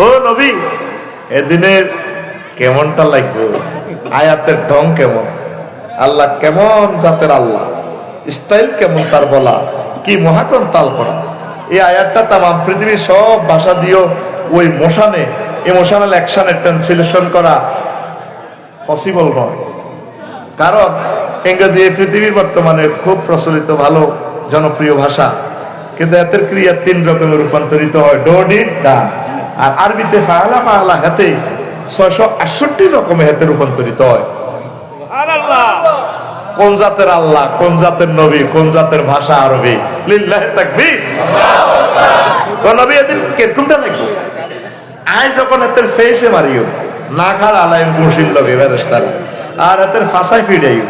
ও নবী, এদিনের কেমনটা লাগবে? আয়াতের ঢং কেমন, আল্লাহ কেমন জাতের আল্লাহ, স্টাইল কেমন তার বলা, কি মহাকন তাল করা। এই আয়াতটা তাম পৃথিবীর সব ভাষা দিয়েও ওই মোশনে ইমোশনাল অ্যাকশনের ট্রান্সলেশন করা পসিবল নয়। কারণ ইংরেজি এই পৃথিবীর বর্তমানে খুব প্রচলিত ভালো জনপ্রিয় ভাষা, কিন্তু এতের ক্রিয়া 3 রকমের রূপান্তরিত হয়, ডো ডিড ডান। আর আরবিতে ফাআলা ফাআলা হাতে 668 রকমের হাতে রূপান্তরিত হয়। কোন জাতের আল্লাহ, কোন জাতের নবী, কোন জাতের ভাষা আরবি। লিল্লাহি তাকবীর। কোন নবী এদিন কেটুনটা লাগবে আয় যখন এতের ফেসে মারিও না খার আলাইম মুশিল লগে ফেরেশতারা আর এতের ফাঁসাই ফিড়াইও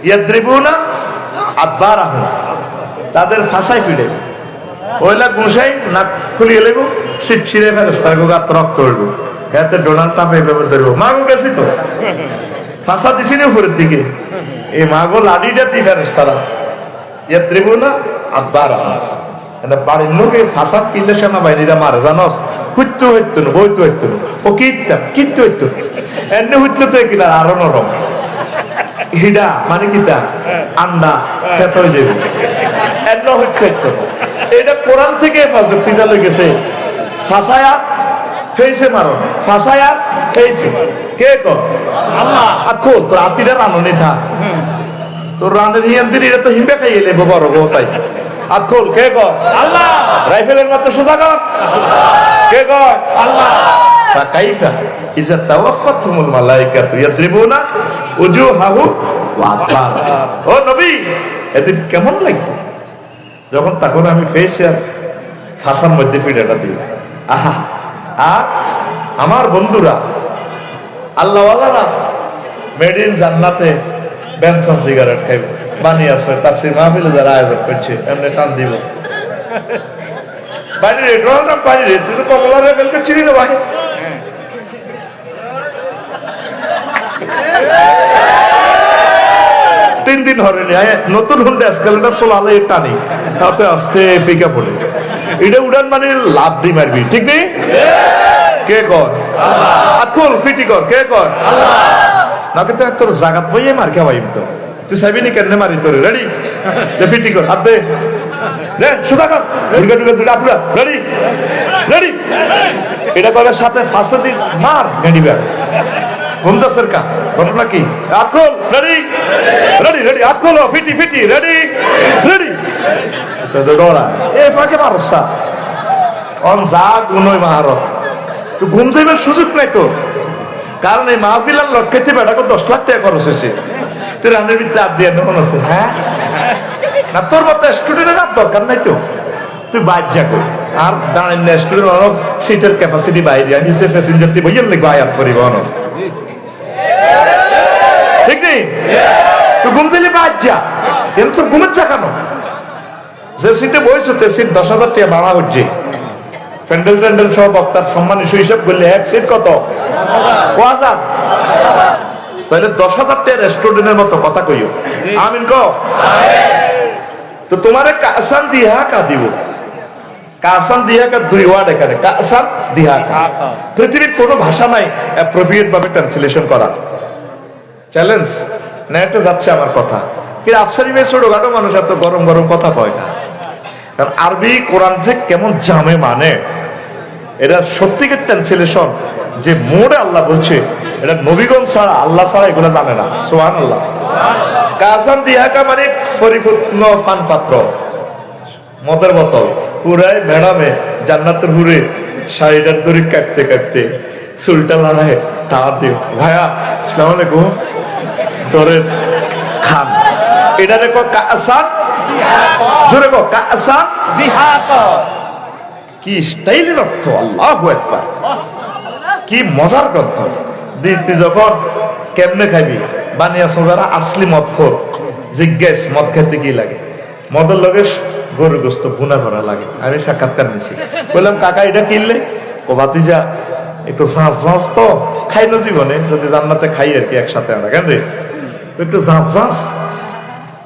ইয়াদ্রিবুনা আদবারাহুম, তাদের ফাঁসাই ফিড়াইও ওইলা গুছাই না খুলিয়ে লেগো সিট ছিঁড়ে ফেরেশতার গো গাত রক্ত হইব। এতে ডোনাল্ড ট্রাম্প এইভাবে ধরব মাগো গেছি তো ফাঁসা দিছি না উপরের দিকে, এই মাগো লাডিটা দি ফেরেশতারা ইয়াদ্রিবুনা আদবারাহুম। এটা বাড়ির লোকে ফাঁসাদ কিনলে সেনাবাহিনীরা মারে জানস, হুইতে হইতো না, বইতে হইতো না, ও কিনতে হইতো এমনি হুইতলে তো কিনা আরো নরম হিডা মানে কিতা আন্ডা খেত হয়ে যাবে, এমন হইতে হইতো। এটা কোরআন থেকে ফাঁসা লই গেছে, ফাঁসায়া ফেইসে মারো, ফাঁসায়া ফেইসে কে কর আল্লাহ। আর খোল তোর আতিটা রাননি থা, তোর রানের হিয়ান দিন এটা তো হিমবে খাইয়ে লেবো বড় গো তাই। আর খোল কে কর আল্লাহ। রাইফেলের মাত্র সোজা কর কে কর আল্লাহ। কাইফা ইজা তাওয়াফাতুমুল মালাইকাতু ইয়াদ্রিবুনা উজুহাহুম ওয়া আদবারাহুম। ও নবী, এদিন কেমন লাগবে যখন তখন আমি ফেসে ফাঁসার মধ্যে ফিডাটা দিই। আহা, আর আমার বন্ধুরা আল্লাহওয়ালারা মেড ইন জান্নাতে বেনসন সিগারেট খাইবে বানিয়ে আসবে, তার সেই মাহফিলে যারা আয়োজন করছে এমনি টান দিব বাইরে বাইরে তুই তো কমলা রেফেল করছিলি না ভাই। 3 দিন হরেনি নতুন হুন্ডা এসকালেটার চলালে টানি তাতে আস্তে পিকা পড়ে এটা উড়ান মানে লাভ দি মারবি, ঠিক নেই? কে কর আকুল ফিটি কর কে কর না, কিন্তু তোর জাগাত বইয়ে মার খাওয়াই তো তুই চাইবি নি কেন মারি তোর রেডি ফিটি কর হাত দে সুদা কর রেডি রেডি এটা করার সাথে ফাঁসে দিন মার গাড়ি ব্যাগ ঘুমজাসের কা ঘটনা কি আকুল রেডি রেডি রেডি আকুল ফিটি ফিটি রেডি রেডি ডরা এ ফাঁকে মারসা অন যা গুনই মাহারত তুই ঘুম যাইবার সুযোগ নাই তো, কারণ এই মাহফিলার লক্ষ্যে বেটাকে 10 লাখ টাকা খরচ হয়েছে, তুই রানের ভিতরে আপ দিয়ে মনে আছে হ্যাঁ না, তোর মতো স্টুডেন্টের আর দরকার নাই তো, তুই বাইর যা কর আর দাঁড়ান না স্টুডেন্ট অনেক সিটের ক্যাপাসিটি বাইরে নিচে প্যাসেঞ্জার তুই বইয়ের লিখবো আয়াত করিব অনেক, ঠিক নেই? তুই ঘুম দিলি বাইর যা, কিন্তু তোর ঘুমের যা কেন? যে সিটে বইছো তে সিট 10,000 টাকা ভাড়া হচ্ছে, প্যান্ডেল ট্যান্ডেল সহ বক্তার সম্মান হিসাব করলে এক সিট কত 5,000, তাহলে 10,000 টাকা রেস্টুরেন্টের মতো কথা কইও আমিন কো। তো তোমারে কাসান দিহা কা দিব, কাসান দিহা কা 2 ওয়ার্ড এখানে কাসান দিহা কা, পৃথিবীর কোনো ভাষা নাই অ্যাপ্রোপ্রিয়েট ভাবে ট্রান্সলেশন করা। চ্যালেঞ্জ নেটে যাচ্ছে আমার কথা, কিন্তু আফসারি ভাই ছোটখাটো মানুষ এত গরম গরম কথা কয় না, কারণ আরবি কোরআন যে কেমন জামে মানে এটা সত্যিকার ট্রান্সলেশন যে মোড়ে আল্লাহ বলছে এটা নবীগণ ছাড়া আল্লাহ ছাড়া এগুলো জানে না। সুবহানাল্লাহ। কাসান দিহাকা মানে পরিপূর্ণ ফান পাত্র, মদের বোতল পুরাই ম্যাডামে জান্নাতের হুরে শাড়িটার দড়ি কাটতে কাটতে চুলটা লাড়ায় টাওয়ার দিও ভাইয়া আসসালামু আলাইকুম তোরে খান, এটা দেখো কাসান জোরে কো কাসান দিহাকা, কি স্টাইলের অর্থ, আল্লাহু আকবার, কি মজার গ্রন্থ। তুই যখন কেমনে খাইবি বানিয়া সোজারা আসলি মদ খোর জিজ্ঞেস মদ খেতে কি লাগে, মদের লগে গরু গোস্ত ভুনা করা লাগে। আমি সাক্ষাৎকার নিছি, বললাম কাকা এটা কিনলে ও ভাতিজা একটু ঝাঁস ঝাঁস তো খাইলো জীবনে, যদি জান্নাতে খাই আর কি একসাথে আমরা কেন রে একটু ঝাঁস ঝাঁস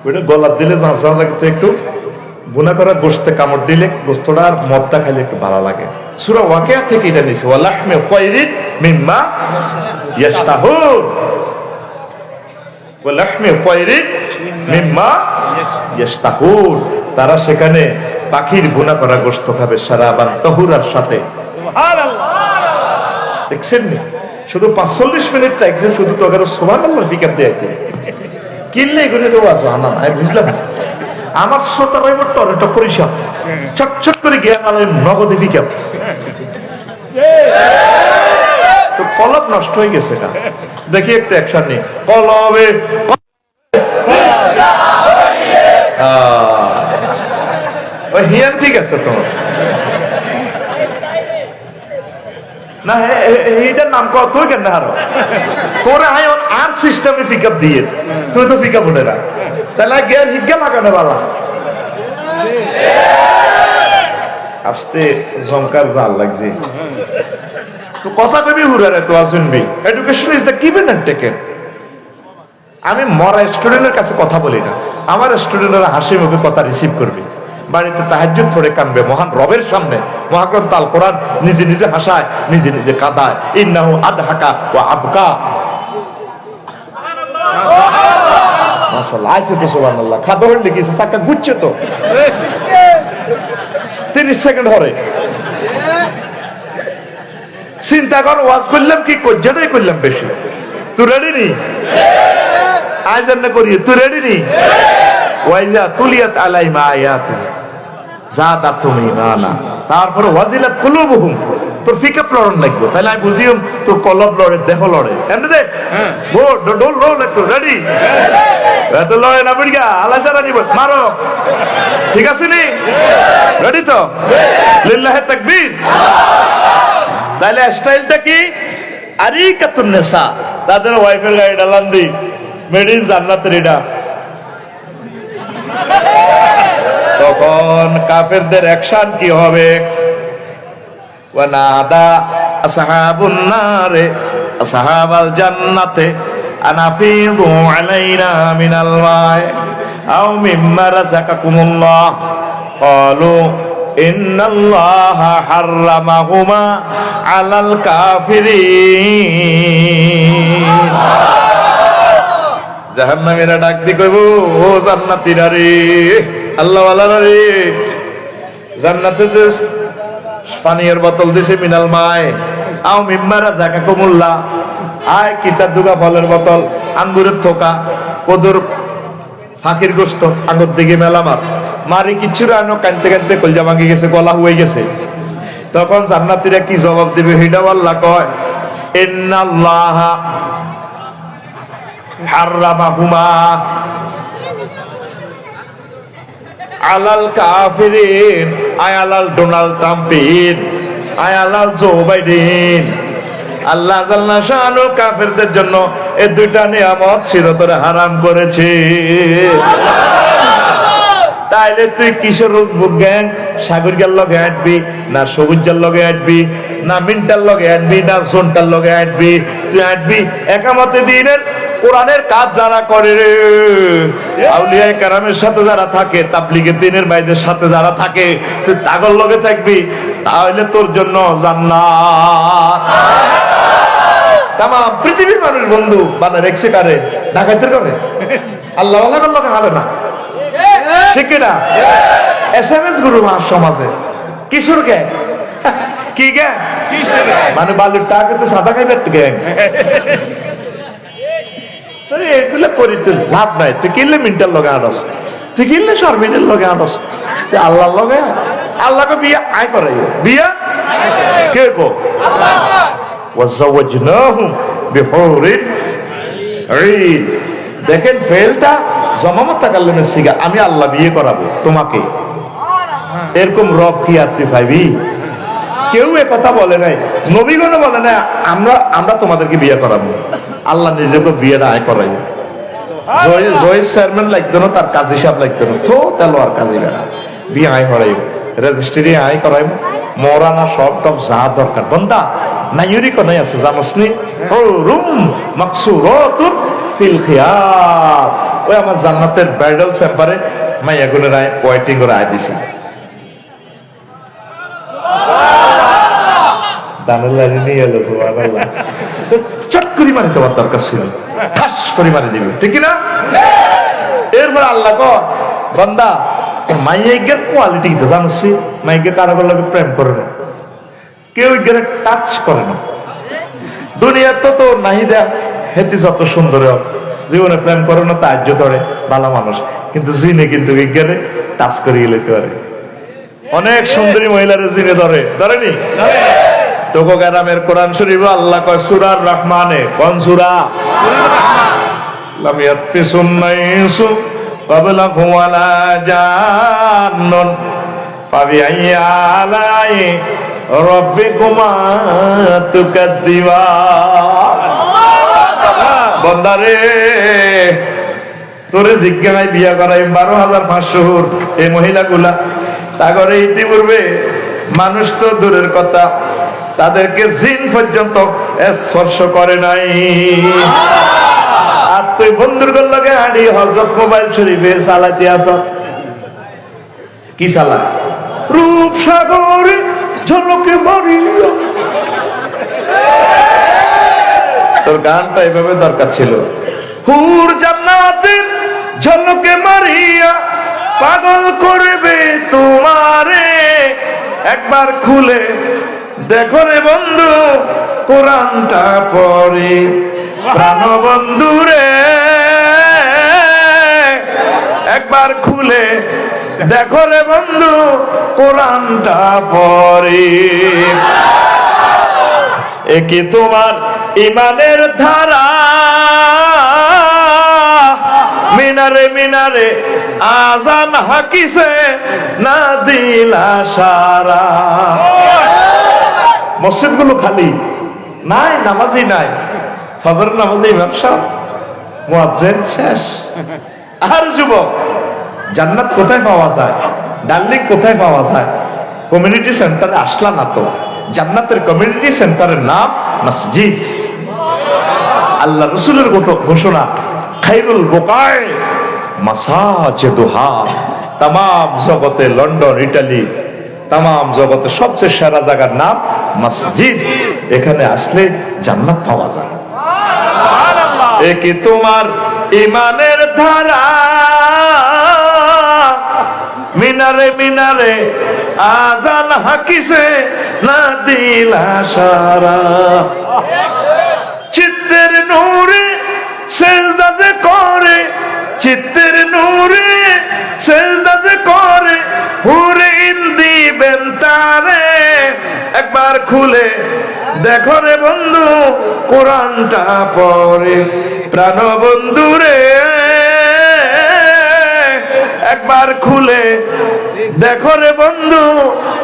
ওইটা গলার দিলে ঝাঁস ঝাঁস লাগে তো একটু গুনাহ করা গোশতে কামড় দিলে গোশতটা আর মদটা খাইলে একটু ভালো লাগে। সূরা ওয়াকিয়া থেকে এটা নিয়েছে, ওয়া লাহমি তায়রিন মিম্মা ইয়াশতাহুন, ওয়া লাহমি তায়রিন মিম্মা ইয়াশতাহুন। তারা সেখানে পাখির গুনাহ করা গোশত খাবে শারাবান তাহুরার সাথে। সুবহানাল্লাহ। দেখছেন নি, শুধু 45 মিনিট লাগছে শুধু তো এগারো সুবহানাল্লাহ ফিকার দিয়ে কিনলে এগুলো দেওয়া যায় না। আমি বুঝলাম আমার শ্রোতারা এবার টরেটা পরিষদ চটচট করে গিয়ে আলাম নগদে ফিকার তো কলব নষ্ট হয়ে গেছে না। দেখি একটা অ্যাকশন নেই কলবে হিয়ান ঠিক আছে তোমার না, এইটার নাম কর তুই কেন হারো তোরা আয় আর সিস্টেমে পিক আপ দিয়ে তুই তো পিক আপ উঠে না, তাহলে গিয়ে হিজ্ঞা লাগানো বালা আস্তে জমকার জাল লাগছে তো কথা কবি হুরারে তো শুনবি। Education is the given and taken. আমি মরা স্টুডেন্টের কাছে কথা বলি না, আমার স্টুডেন্টরা হাসি মুখে কথা রিসিভ করবে, বাড়িতে তাহাজ্জুদ পড়ে কানবে মহান রবের সামনে, মহাগ্রন্থ আল কোরআন নিজে নিজে হাসায় নিজে নিজে কাঁদায়। ইন্নাহু আদহাকা ওয়া আবকা। মাশাআল্লাহ আইছে তো সুবহানাল্লাহ। খাদর লিখেছে চাকা গুচ্ছে তো 30 সেকেন্ড হরে চিন্তা কর ওয়াজ করলাম কি কজ্জাটাই করলাম বেশি। তুই রেডি নি আজ এমনি করি, তুই রেডি নি ওয়াইজা তুলিয়াত আলাইহিম আয়াতু যাদাতুহুম ঈমানা, তারপরে ওয়াজিলাত কুলুবুহুম। তোর ফিকাপ লড়ন লাগবে, তাহলে আমি বুঝিম তোর কলব লড়ে দেহ লড়ে এমনি দে গো ডোল রোল একটু রেডি এত লড়ে না বুড়িয়া আল্লাহ জানা দিব মারো ঠিক আছে নি রেডি তো লিল্লাহি তাকবীর। তাহলে স্টাইলটা কি আরিকাতুন নিসা, তাদের ওয়াইফের গাড়ি ডালান দি মেড ইন জান্নাতের এটা। তখন কাফেরদের অ্যাকশন কি হবে? ওয়ানাদা আসহাবুন নারে আসহাবাল জান্নাতে আনাফিযু আলাইনা মিনাল মাই আও মিম্মা রাযাকাকুমুল্লাহ ক্বালু ইন্নাল্লাহা হাররামাহুমা আলাল কাফিরিন। জাহান্নামীরা ডাক দি কইব ও জান্নাতীরা রে, আল্লাহ ওয়ালারা রে, জান্নাতে যে পানির বোতল দিছে মিনাল মাই আও মিম্মা রাযাকাকুমুল্লাহ, আয় কিতাব দুগা ফলের বোতল, আঙ্গুরের থোকা, কদুর ফাঁকির গোস্ত, আঙ্গুর দিকে মেলামাত মারি কিচ্ছু রানো কানতে কানতে কলজা ভাঙে গেছে, গলা হয়ে গেছে। তখন জান্নাতীরা কি জবাব দিবে? হিডাও আল্লাহ কয় ইন্নাল্লাহা হাররামাহুমা আলাল কাফিরিন, আয় আলাল ডোনাল্ড ট্রাম্পিন, আয় আলাল জো বাইডেন। আল্লাহ জাল্লা শানু কাফেরদের জন্য এই দুইটা নিয়ামত চিরতরে হারাম করেছে। তাইলে তুই কিশোর জ্ঞান সাগরিকার লগে আঁটবি না সবুজের লগে আঁটবি না মিন্টার লগে আঁটবি না জোনটার লগে আঁটবি? তুই আঁটবি একামতে দিনের কোরআনের কাজ যারা করে রে, আউলিয়া কেরামের সাথে যারা থাকে, তাবলীগের দ্বীনের ভাইদের সাথে যারা থাকে, তুই তাগর লগে থাকবি, তাহলে তোর জন্য জান্নাত। তামাম পৃথিবীর মানুষ বন্ধু বানা রেখছে কারে? ঢাকাইতে করে আল্লাহ ওয়ালার লগে হবে না, ঠিক না? এসএমএস গুরু মার সমাজে কিশোর গ্যাং, কি গ্যাং মানে বালুর টাকা তো সাদা খাইবে গ্যাং। এগুলো করি তুই লাভ নাই, তুই কিনলে মিন্টার লগে আনস, তুই কিনলে শর্মিনের লগে আনস, তুই আল্লাহর লগে আল্লাহকে বিয়া আয় করাই বিয়া কে কো ওয়াজাওয়াজনাহুম বিহুরিন ঈন। দেখেন ফেলটা জমামত তাকাল্লুমের সিগা, আমি আল্লাহ বিয়ে করাবো তোমাকে, এরকম রব কি আর তুই পাইবি? কেউ এ কথা বলে নাই, নবীগণও বলে নাই আমরা তোমাদেরকে বিয়ে করাবো, আল্লাহ নিজেকে বিয়েটা আয় করাই। জয় চেয়ারম্যান লাগতো না, তার কাজী সাহেব লাগতো না, তো তাহলে আর কাজী বেড়া বিয়ে আয় করাইব, রেজিস্ট্রি আয় করাইব, মরানা সব টপ যা দরকার বন্দা নাইরি কোনাই আছে জানোসনি রুম মাকসুরাতুন ফিল খিয়াম। ওই আমার জান্নাতের ব্রাইডাল চেম্বারে মাইয়া গুলো রায় ওয়েটিং করে আয় দিছি দানের লাইনে নিয়ে এলো সুবহানাল্লাহ। চট করে মারি তোমার দরকার ছিল, ঠাস করে মারি দিবে, ঠিক না? এরপর আল্লাহ কর বান্দা মাইয়ের কোয়ালিটি তো জানিস, মাইকে কারো লাগে প্রেম করে না, কেউ গেলে টাচ করে না। দুনিয়ার তো নাহি যা হেতি যত সুন্দর জীবনে প্রেম করে না, তার্য ধরে ভালো মানুষ, কিন্তু জিনে কিন্তু গেলে টাচ করে গেলে পারে। অনেক সুন্দরী মহিলারে জিনে ধরেনি? তোকে গ্রামের কোরআন শরীফ আল্লাহ কয় সূরার রহমানে, কোন সূরা? লাম ইয়াতসুন নাইসু ক্বাবলাহুম ওয়ালা জান্নুন ফাবিআইয়ি আলাই রাব্বিকুমা তুকাদ্দিবান। বান্দারে তোরে জিজ্ঞাসায় বিয়া করাই 12,500 এই মহিলাগুলা তাগরে ইতিপূর্বে মানুষ তো দূরের কথা, তাদেরকে জিন পর্যন্ত স্পর্শ করে নাই। আর তুই বন্ধুর লগে হাঁটি হযরত মোবাইল শরীফে চালাতে আস, কি চালা? রূপসাগরে ঝলকে মারিয়া। তোর গানটা এভাবে দরকার ছিল, হুর জান্নাতের ঝলকে মারিয়া পাগল করবে তোমারে, একবার খুলে দেখো রে বন্ধু কোরআনটা পড়ে। প্রাণ বন্ধু রে একবার খুলে দেখো রে বন্ধু কোরআনটা পড়ে। একে তোমার ইমানের ধারা, মিনারে মিনারে আজান হাকিছে না দিলা সারা। মসজিদ গুলো খালি নাই, নামাজি নাই, ফজর নামাজি ব্যবসা, মুয়াজ্জিন শেষ। আর যুবক জান্নাত কোথায় পাওয়া যায়, ডার্লিং কোথায় পাওয়া যায়? কমিউনিটি সেন্টারে আসলা না তো? জান্নাতের কমিউনিটি সেন্টারের নাম মসজিদ। আল্লাহ রাসূলের ঘোষণা, খায়রুল বুকায় মাসাজিদুহা। তামাম জগতে, লন্ডন, ইটালি, তামাম জগতে সবচেয়ে সেরা জায়গার নাম মসজিদ। এখানে আসলে জান্নাত পাওয়া যায়। এ কি তোমার ইমানের ধারা, মিনারে মিনারে আজান হাকিছে না দিলা সারা। চিত্তের নূরে সেজদা যে করে, চিত্তের নূরে সেজদা যে করে, হুরে দিবেন তারে, একবার খুলে দেখো রে বন্ধু কোরআনটা পড়ে। প্রাণ বন্ধু রে একবার খুলে দেখো রে বন্ধু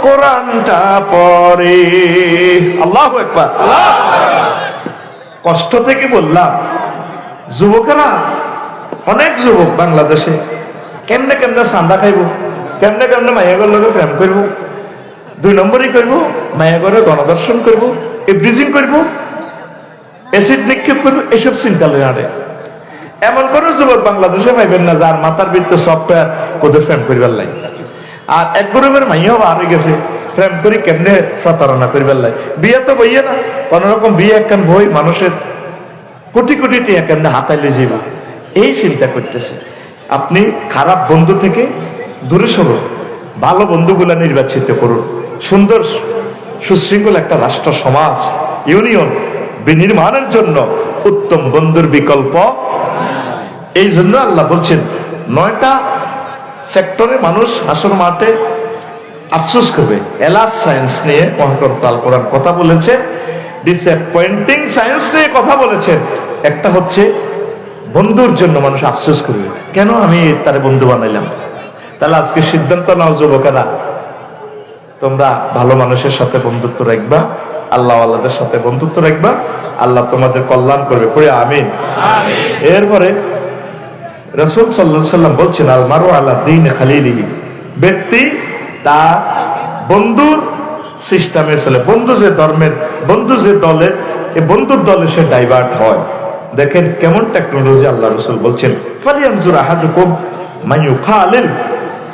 কোরআনটা পড়ে। আল্লাহু আকবার। কষ্ট থেকে বললাম, যুবকেরা, অনেক যুবক বাংলাদেশে কেমনে কেমনে চান্দা খাইব, কেমনে কেমনে মাইয়াগর লগে প্রেম করব, 2 নম্বরই করব, মাইয়াগরে গণদর্শন করব, এভরিজিং করব, অ্যাসিড নিক্ষেপ করব, এসব চিন্তা লয়ে আরে। এমন কোন যুবক বাংলাদেশে পাইবেন না যার মাথার ভিতরে সফটওয়্যার ওদের প্রেম করিবার লাই। আর এক গ্রুপের মাইয়াও হারে গেছে প্রেম করি কেমনে প্রতারণা করিবার লাই। বিয়ে তো বইয়ে না, কোন রকম বিয়ে একখান বই মানুষের কোটি কোটি টাকা কেমনে হাতাইলে যাইব, এই চিন্তা করতেছে। আপনি খারাপ বন্ধু থেকে দূরে সরুন, ভালো বন্ধুগুলা নির্বাচিত করুন। সুন্দর সুশৃঙ্খল একটা রাষ্ট্র, সমাজ, ইউনিয়ন বিনির্মাণের জন্য উত্তম বন্ধুর বিকল্প। এই জন্য আল্লাহ বলছেন 9টা সেক্টরে মানুষ হাসর মাঠে আফসোস করবে। এলাস সায়েন্স নিয়ে মহাকর্তাল কোরআন কথা বলেছে, ডিসঅ্যাপয়েন্টিং সায়েন্স নিয়ে কথা বলেছেন। একটা হচ্ছে বন্ধুর জন্য মানুষ আফসোস করবে, কেন আমি তারে বন্ধু বানাইলাম। তাহলে আজকে সিদ্ধান্ত নাও যুবকেরা, তোমরা ভালো মানুষের সাথে বন্ধুত্ব রাখবা, আল্লাহ আল্লাহদের সাথে বন্ধুত্ব রাখবা, আল্লাহ তোমাদের কল্যাণ করবে। পড়ে আমিন। এরপরে রাসূল সাল্লাল্লাহু আলাইহি সাল্লাম বলছেন, আল মারু আলা দীন খালিলিহি, ব্যক্তি তার বন্ধুর সিস্টেমে চলে। বন্ধু যে ধর্মের, বন্ধু যে দলের, এই বন্ধুর দলে সে ডাইভার্ট হয়। দেখেন কেমন টেকনোলজি। আল্লাহ রাসূল বলছেন, ফালিয়ানজুর আহাদুকুম মান ইউখালিল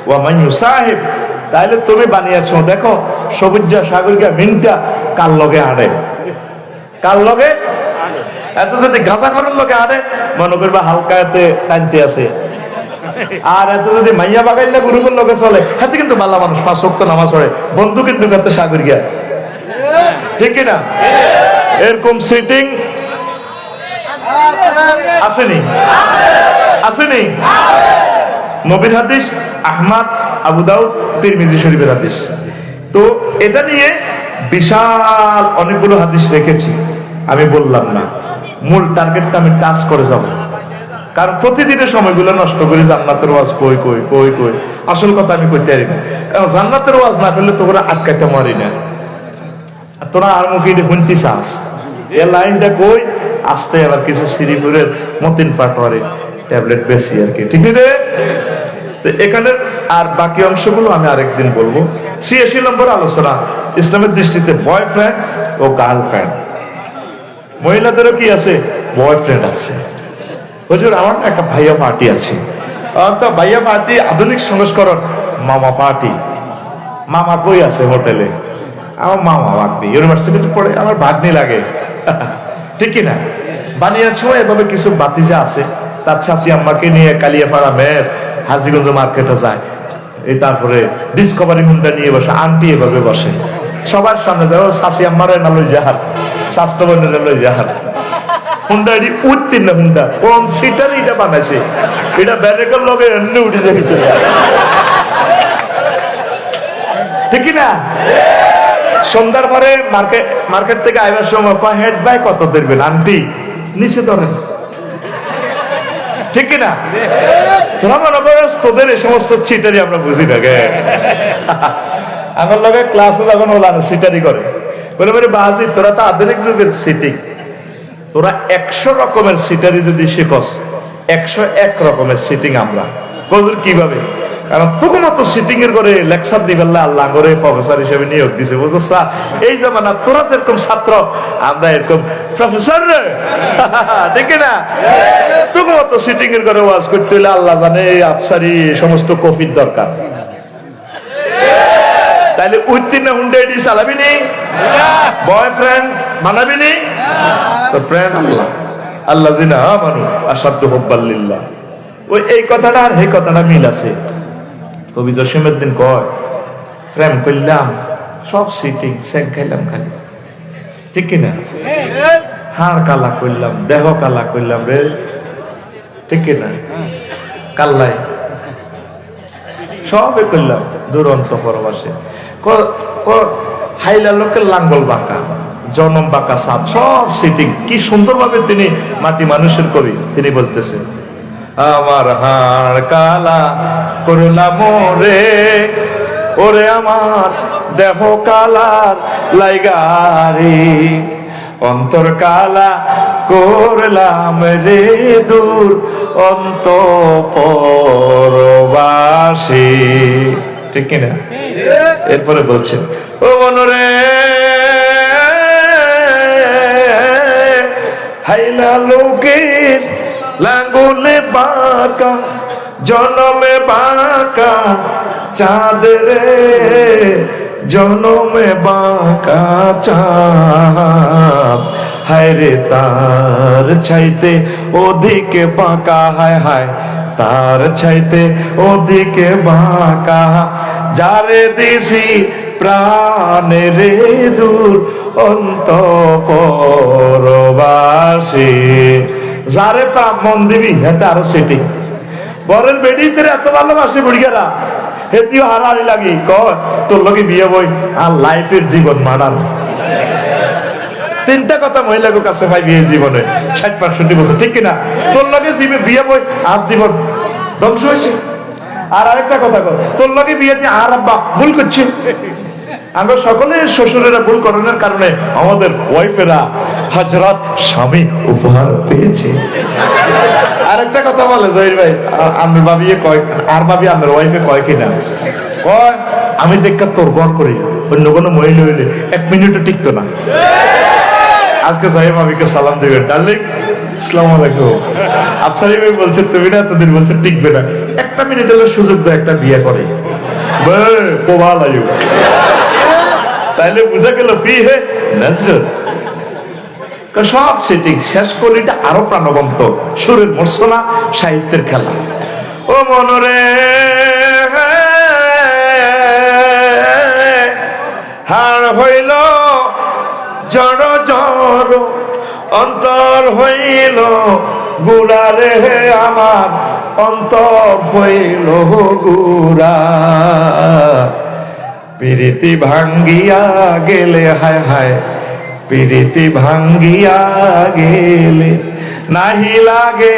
ওয়া মান ইউসাহিব, তাইলে তুমি বানিয়েছো দেখো সবুজা সাগরিকা মিনটা কার লগে আড়ে, কার লগে এত যদি গাঁজা করার লগে আড়ে মনে করবা হালকা এতে টানতে আছে, আর এত যদি মাইয়া বাগাইলে গ্রুপের লগে চলে হাতে কিন্তু ভালো মানুষ 5 ওয়াক্ত নামাজ পড়ে, বন্ধু কিন্তু করতে সাগরিকা, ঠিক কিনা? এরকম সিটিং আসেনি? আসেনি? নবীর হাদিস, আহমদ, আবু দাউদ, তিরমিজি শরীফের হাদিস। তো এটা নিয়ে বিশাল অনেকগুলো হাদিস রেখেছি, আমি বললাম না, মূল টার্গেটটা আমি টাচ করে যাব, কারণ প্রতিদিনের সময়গুলো নষ্ট করে জান্নাতের ওয়াজ কই কই কই কই, আসল কথা আমি কইতে পারি না, কারণ জান্নাতের ওয়াজ না করলে তোরা আটকাইতে মারি না, তোরা আর মুখে শুনতে চাস এ লাইনটা কই আসতে, আবার কিছু শ্রীপুরের মতিন পাটোয়ারি ট্যাবলেট বেশি আর কি, ঠিক আছে? তো এখানে আর বাকি অংশগুলো আমি আরেকদিন বলবো। 86 নম্বর আলোচনা, ইসলামের দৃষ্টিতে বয়ফ্রেন্ড ও গার্লফ্রেন্ড। মহিলাদেরও কি আছে? বয়ফ্রেন্ড আছে। হুজুর আমার একটা ভাইয়া পার্টি আছে, তো ভাইয়া পার্টি আধুনিক সংস্করণ মামা পার্টি। মামা কই আছে? হোটেলে। আমার মামা ভাগ্নি ইউনিভার্সিটিতে পড়ে, আমার ভাগ্নি লাগে, ঠিক কিনা? বানিয়েছ এভাবে কিছু বাতিজা আছে, তার চাষি আম্মাকে নিয়ে কালিয়াপাড়া মেয়ের হাজিগঞ্জ মার্কেটে যায়, এই তারপরে ডিসকভারি হুন্ডা নিয়ে বসে, আন্টি এভাবে বসে সবার সামনে যায়, ও চাষি আম্মারে না লই যাহার, স্বাস্থ্য বন্ধু লই যাহার হুন্ডা, এটি উঠতেন না হুন্ডা, কোন সিটার এটা বানাইছে, এটা ব্যারেকের লগে এমনি উঠে যাইছে, ঠিক কিনা? সন্ধ্যার পরে মার্কেট থেকে আইবার সময় হেড বাই কত দেবেন আন্টি, নিচে ধরেন, ঠিক কিনা? তোরা মনে করো তোদের এই সমস্ত চিটারি আমরা বুঝি না গে। আমার লগে ক্লাসে যখন ওলানো সিটারি করে, বলে বলে বাজি তোরা তো আধুনিক যুগের সিটিং, তোরা 100 রকমের সিটারি যদি শিখস, 101 রকমের সিটিং আমরা কজুর কিভাবে, কারণ তোকে মতো সিটিং এর করে লেকচার দিবেলা আল্লাহ করে প্রফেসর হিসেবে নিয়োগ দিছে, বুঝছ? এই জামানা তোরা যেরকম ছাত্র, আমরা এরকম প্রফেসর, ঠিক না? তোকে মতো সিটিং এর করে ওয়াজ করতে হলে আল্লাহ জানে এই আফসারি সমস্ত কফির দরকার, তাইলে উত্তীর্ণ হুন্ডা এটি চালাবি নি, বয়ফ্রেন্ড বানাবি নি, তো ফ্রেন্ড আল্লাহ, আল্লাহ জিনা মানু আসাধ্য হব্বাল্লিল্লাহ। ওই এই কথাটা আর এই কথাটা মিল আছে। কবি জসিমউদ্দিন কয়, প্রেম করলাম সব সিটিং সেং খাইলাম খালি, ঠিক কিনা? হাড় কালা করলাম, দেহ কালা করলাম রে, ঠিক কিনা? কাল্লাই সবে করলাম দুরন্ত পরবাসে, হাইলা লোকের লাঙ্গল বাঁকা, জনম বাঁকা সাপ, সব সিটিং। কি সুন্দরভাবে তিনি মাটি মানুষের কবি, তিনি বলতেছেন, আমার হাড় কালা করলাম রে, ওরে আমার দেহ কালার লাইগারি, অন্তর কালা করলাম রে দূর অন্তঃপরবাসী, ঠিক কিনা? এরপরে বলছেন, ও মনরে হাইলা লোকের লাঙ্গলে বাঁকা, জনমে বাঁকা চাঁদ রে, জনমে বাঁকা চাঁদ, হায় রে তার ছাইতে ওদিকে বাঁকা, হায় হায় তার ছাইতে ওদিকে বাঁকা, যারে দিছি প্রাণে রে দূর অন্তঃপরবাসী, যারে প্রাণ মন দিবি হেতে আরো সেটিং। বরের বেডিতে এত ভালোবাসে বুড়িয়ারা, হেতিও হারারি লাগি, কয় তোর লগে বিয়ে বই আর লাইফের জীবন মানার। 3টা কথা মহিলাকে কাছে ভাই বিয়ে জীবনে 60-65 বছর, ঠিক কিনা? তোর লগে বিয়ে বই আর জীবন ধ্বংস হয়েছে। আর আরেকটা কথা কর, তোর লগে বিয়ে দিয়ে আর আব্বা ভুল করছে। আমরা সকলে শ্বশুরেরা ভুল করানোর কারণে আমাদের ওয়াইফেরা হাজরাত স্বামী উপহার পেয়েছে। আরেকটা কথা বলে জহির ভাই, আমার ভাবি কয়, আর ভাবি আমার ওয়াইফে কয় কিনা, কয় আমি দেখা তোর গড় করি, অন্য কোনো মহিলা হইলে 1 মিনিটও টিকতো না। আজকে সাহেব ভাবিকে সালাম দেবেন, ডার্লিং আসসালামু আলাইকুম। আফসারি ভাই বলছে তুমি না, তোদের বলছে টিকবে না, 1 মিনিট হলে সুযোগ দেয় একটা বিয়ে করে। পোভালায়ু, তাইলে বুঝা গেল বিহে ন্যাচারাল। সব সেটিং শেষ কলিটা আরো প্রাণবন্ত, সুরের মূর্ছনা, সাহিত্যের খেলা। ও মনরে হার হইল জড় জড়, অন্তর হইল গুড়ারে, আমার অন্তর হইল গুড়া। প্রীতি ভাঙ্গিয়া গেলে, হায় হায় প্রীতি ভাঙ্গিয়া গেলে, নাহি লাগে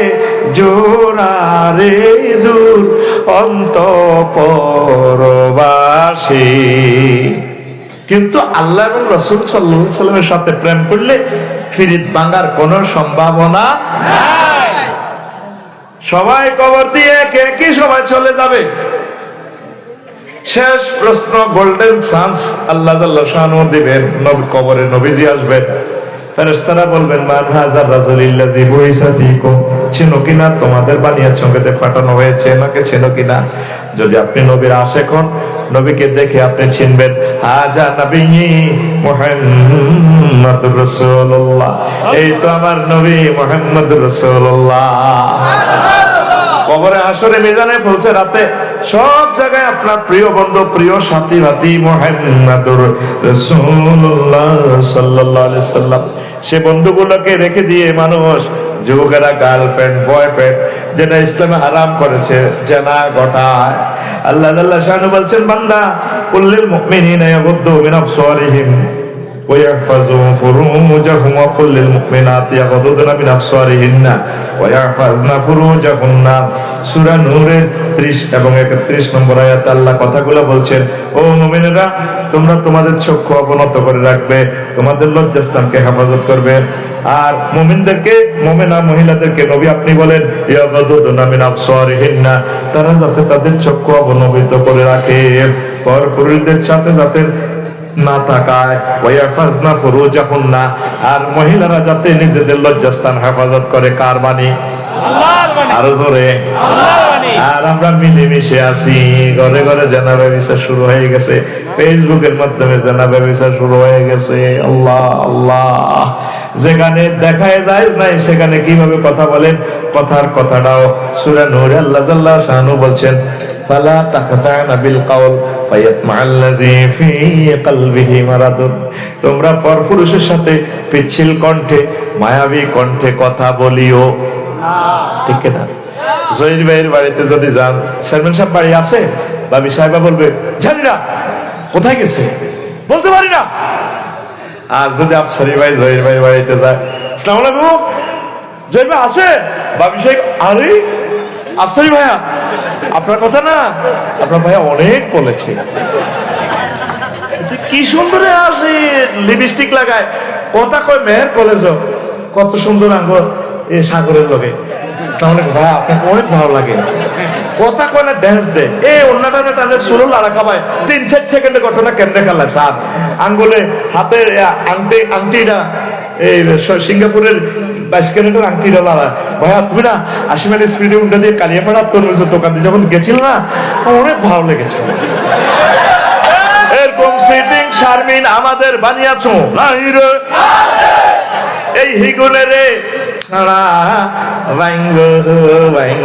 জোড়ারে দূর অন্তঃপরবাসী। কিন্তু আল্লাহ এবং রাসূল সাল্লাল্লাহু আলাইহি ওয়াসাল্লামের সাথে প্রেম করলে ফিরিত ভাঙার কোন সম্ভাবনা নাই। সবাই কবর দিয়ে একই সময় চলে যাবে। শেষ প্রশ্ন, গোল্ডেন চান্স আল্লাহ জাল্লা শাআনহু দিবেন, কবরে নবীজি আসবেন। ফেরেশতারা বলবেন, মান হাযার রাজুলিল্লাযী বুইসা ফীকুম, চেনো কিনা, তোমাদের বানিয়ার সঙ্গে পাঠানো হয়েছে, এনাকে চেনো কিনা? যদি আপনি নবীর আশিক হন, নবীকে দেখে আপনি চিনবেন, হাজা নবী মুহাম্মাদুর রাসূলুল্লাহ, এই তো আমার নবী মুহাম্মদুর রাসূলুল্লাহ। কবরে হাসরে মিজানে পৌঁছে রাতে সব জায়গায় আপনার প্রিয় বন্ধু, প্রিয় সাথী রাতি মুহাম্মাদুর রাসূলুল্লাহ সাল্লাল্লাহু আলাইহি সাল্লাম। সে বন্ধুগুলোকে রেখে দিয়ে মানুষ, যুবকেরা গার্লফ্রেন্ড বয়ফ্রেন্ড যেটা ইসলামে হারাম করেছে, জেনা ঘটায়। আল্লাহ জাল্লা শাআনহু বলছেন, বান্দা কুল্লিল মুমিনিনা ইয়াগুদ্দু মিন আবসারিহিম ওয়া ইয়াহফাযু ফুরুজাহুম ওয়া কুল্লিল মুমিনাতি ইয়াগুদ্দুনা মিন আবসারিহিন্না ওয়া ইয়াহফাযনা ফুরুজাহুন্না। সূরা নূরের 30 এবং 31 নম্বর আয়াতে আল্লাহ কথাগুলো বলছেন, ও মুমিনেরা, তোমরা তোমাদের চক্ষু অবনত করে রাখবে, তোমাদের লজ্জাস্থানকে হেফাজত করবে। আর মুমিনদেরকে, মুমিনা মহিলাদেরকে নবী আপনি বলেন, ইয়াগুদ্দুনা মিন আবসারিহিন্না, তারা যাতে তাদের চক্ষু অবনমিত করে রাখে, পরপুরুষদের সাথে যাতে না তাকায়, ওয়ায়াফাজনা ফুরুজাহুন্না, আর মহিলারা যাতে নিজেদের লজ্জাস্থান হেফাজত করে। কার বাণী? আল্লাহর বাণী। আরো জোরে আল্লাহর বাণী। আর আমরা মিলেমিশে আছি, ঘরে ঘরে জানাবে বিচার শুরু হয়ে গেছে, ফেসবুকের মাধ্যমে জানাবে বিচার শুরু হয়ে গেছে। আল্লাহ আল্লাহ, যেখানে দেখায় যায় নাই সেখানে কিভাবে কথা বলেন, কথার কথাটাও সূরা নূরে আল্লাহ জাল্লা শাআনহু বলছেন, ফালা তাখতানা বিল কাউল ফায়াতমাআল্লাযী ফী কলবিহি মারাদুন। তোমরা পরপুরুষের সাথে পিচ্ছিল কণ্ঠে, মায়াবী কণ্ঠে কথা বলিও না, ঠিক না? জহির ভাইয়ের বাড়িতে যদি যান, চেয়ারম্যান সাহেব বাড়ি আছে, ভাবি সাহেবা বলবে, জানি না কোথায় গেছে, বলতে পারি না। আর যদি আফসারি ভাই জহির ভাইয়ের বাড়িতে যায়, আসসালামু আলাইকুম, জহির ভাই আছে? ভাবি সাহেব, আরে আফসারি ভাইয়া, আপনার কথা না, আপনার ভাইয়া অনেক বলেছে, কি সুন্দর আসে, লিপস্টিক লাগায়, কথা কয় মেহের কলেজ, কত সুন্দর আঙ্গুর এই সাগরের লগে। আসসালামু আলাইকুম ভাইয়া, আপনাকে অনেক ভালো লাগে, কথা কয় না, ড্যান্স দেয়, এই অন্যটা টানে সুরো লাড়া খাবায়, 3-4 সেকেন্ডে ঘটনা কেমনে খেলায় স্যার, আঙ্গুলে হাতের আংটিটা এই সিঙ্গাপুরের 22 ক্যারেটের আংটিটা লাড়া। ভাইয়া তুমি না 80 মাইল স্পিডে উল্টা দিয়ে কালিয়াপাড়া তরমুজের দোকান দিয়ে যখন গেছিল না, অনেক ভালো লেগেছিল। এরকম সিটিং শারমিন আমাদের বানিয়েছো নাই রে, এই হিগুনে রে ছাড়া ভাঙ্গ ভাঙ্গ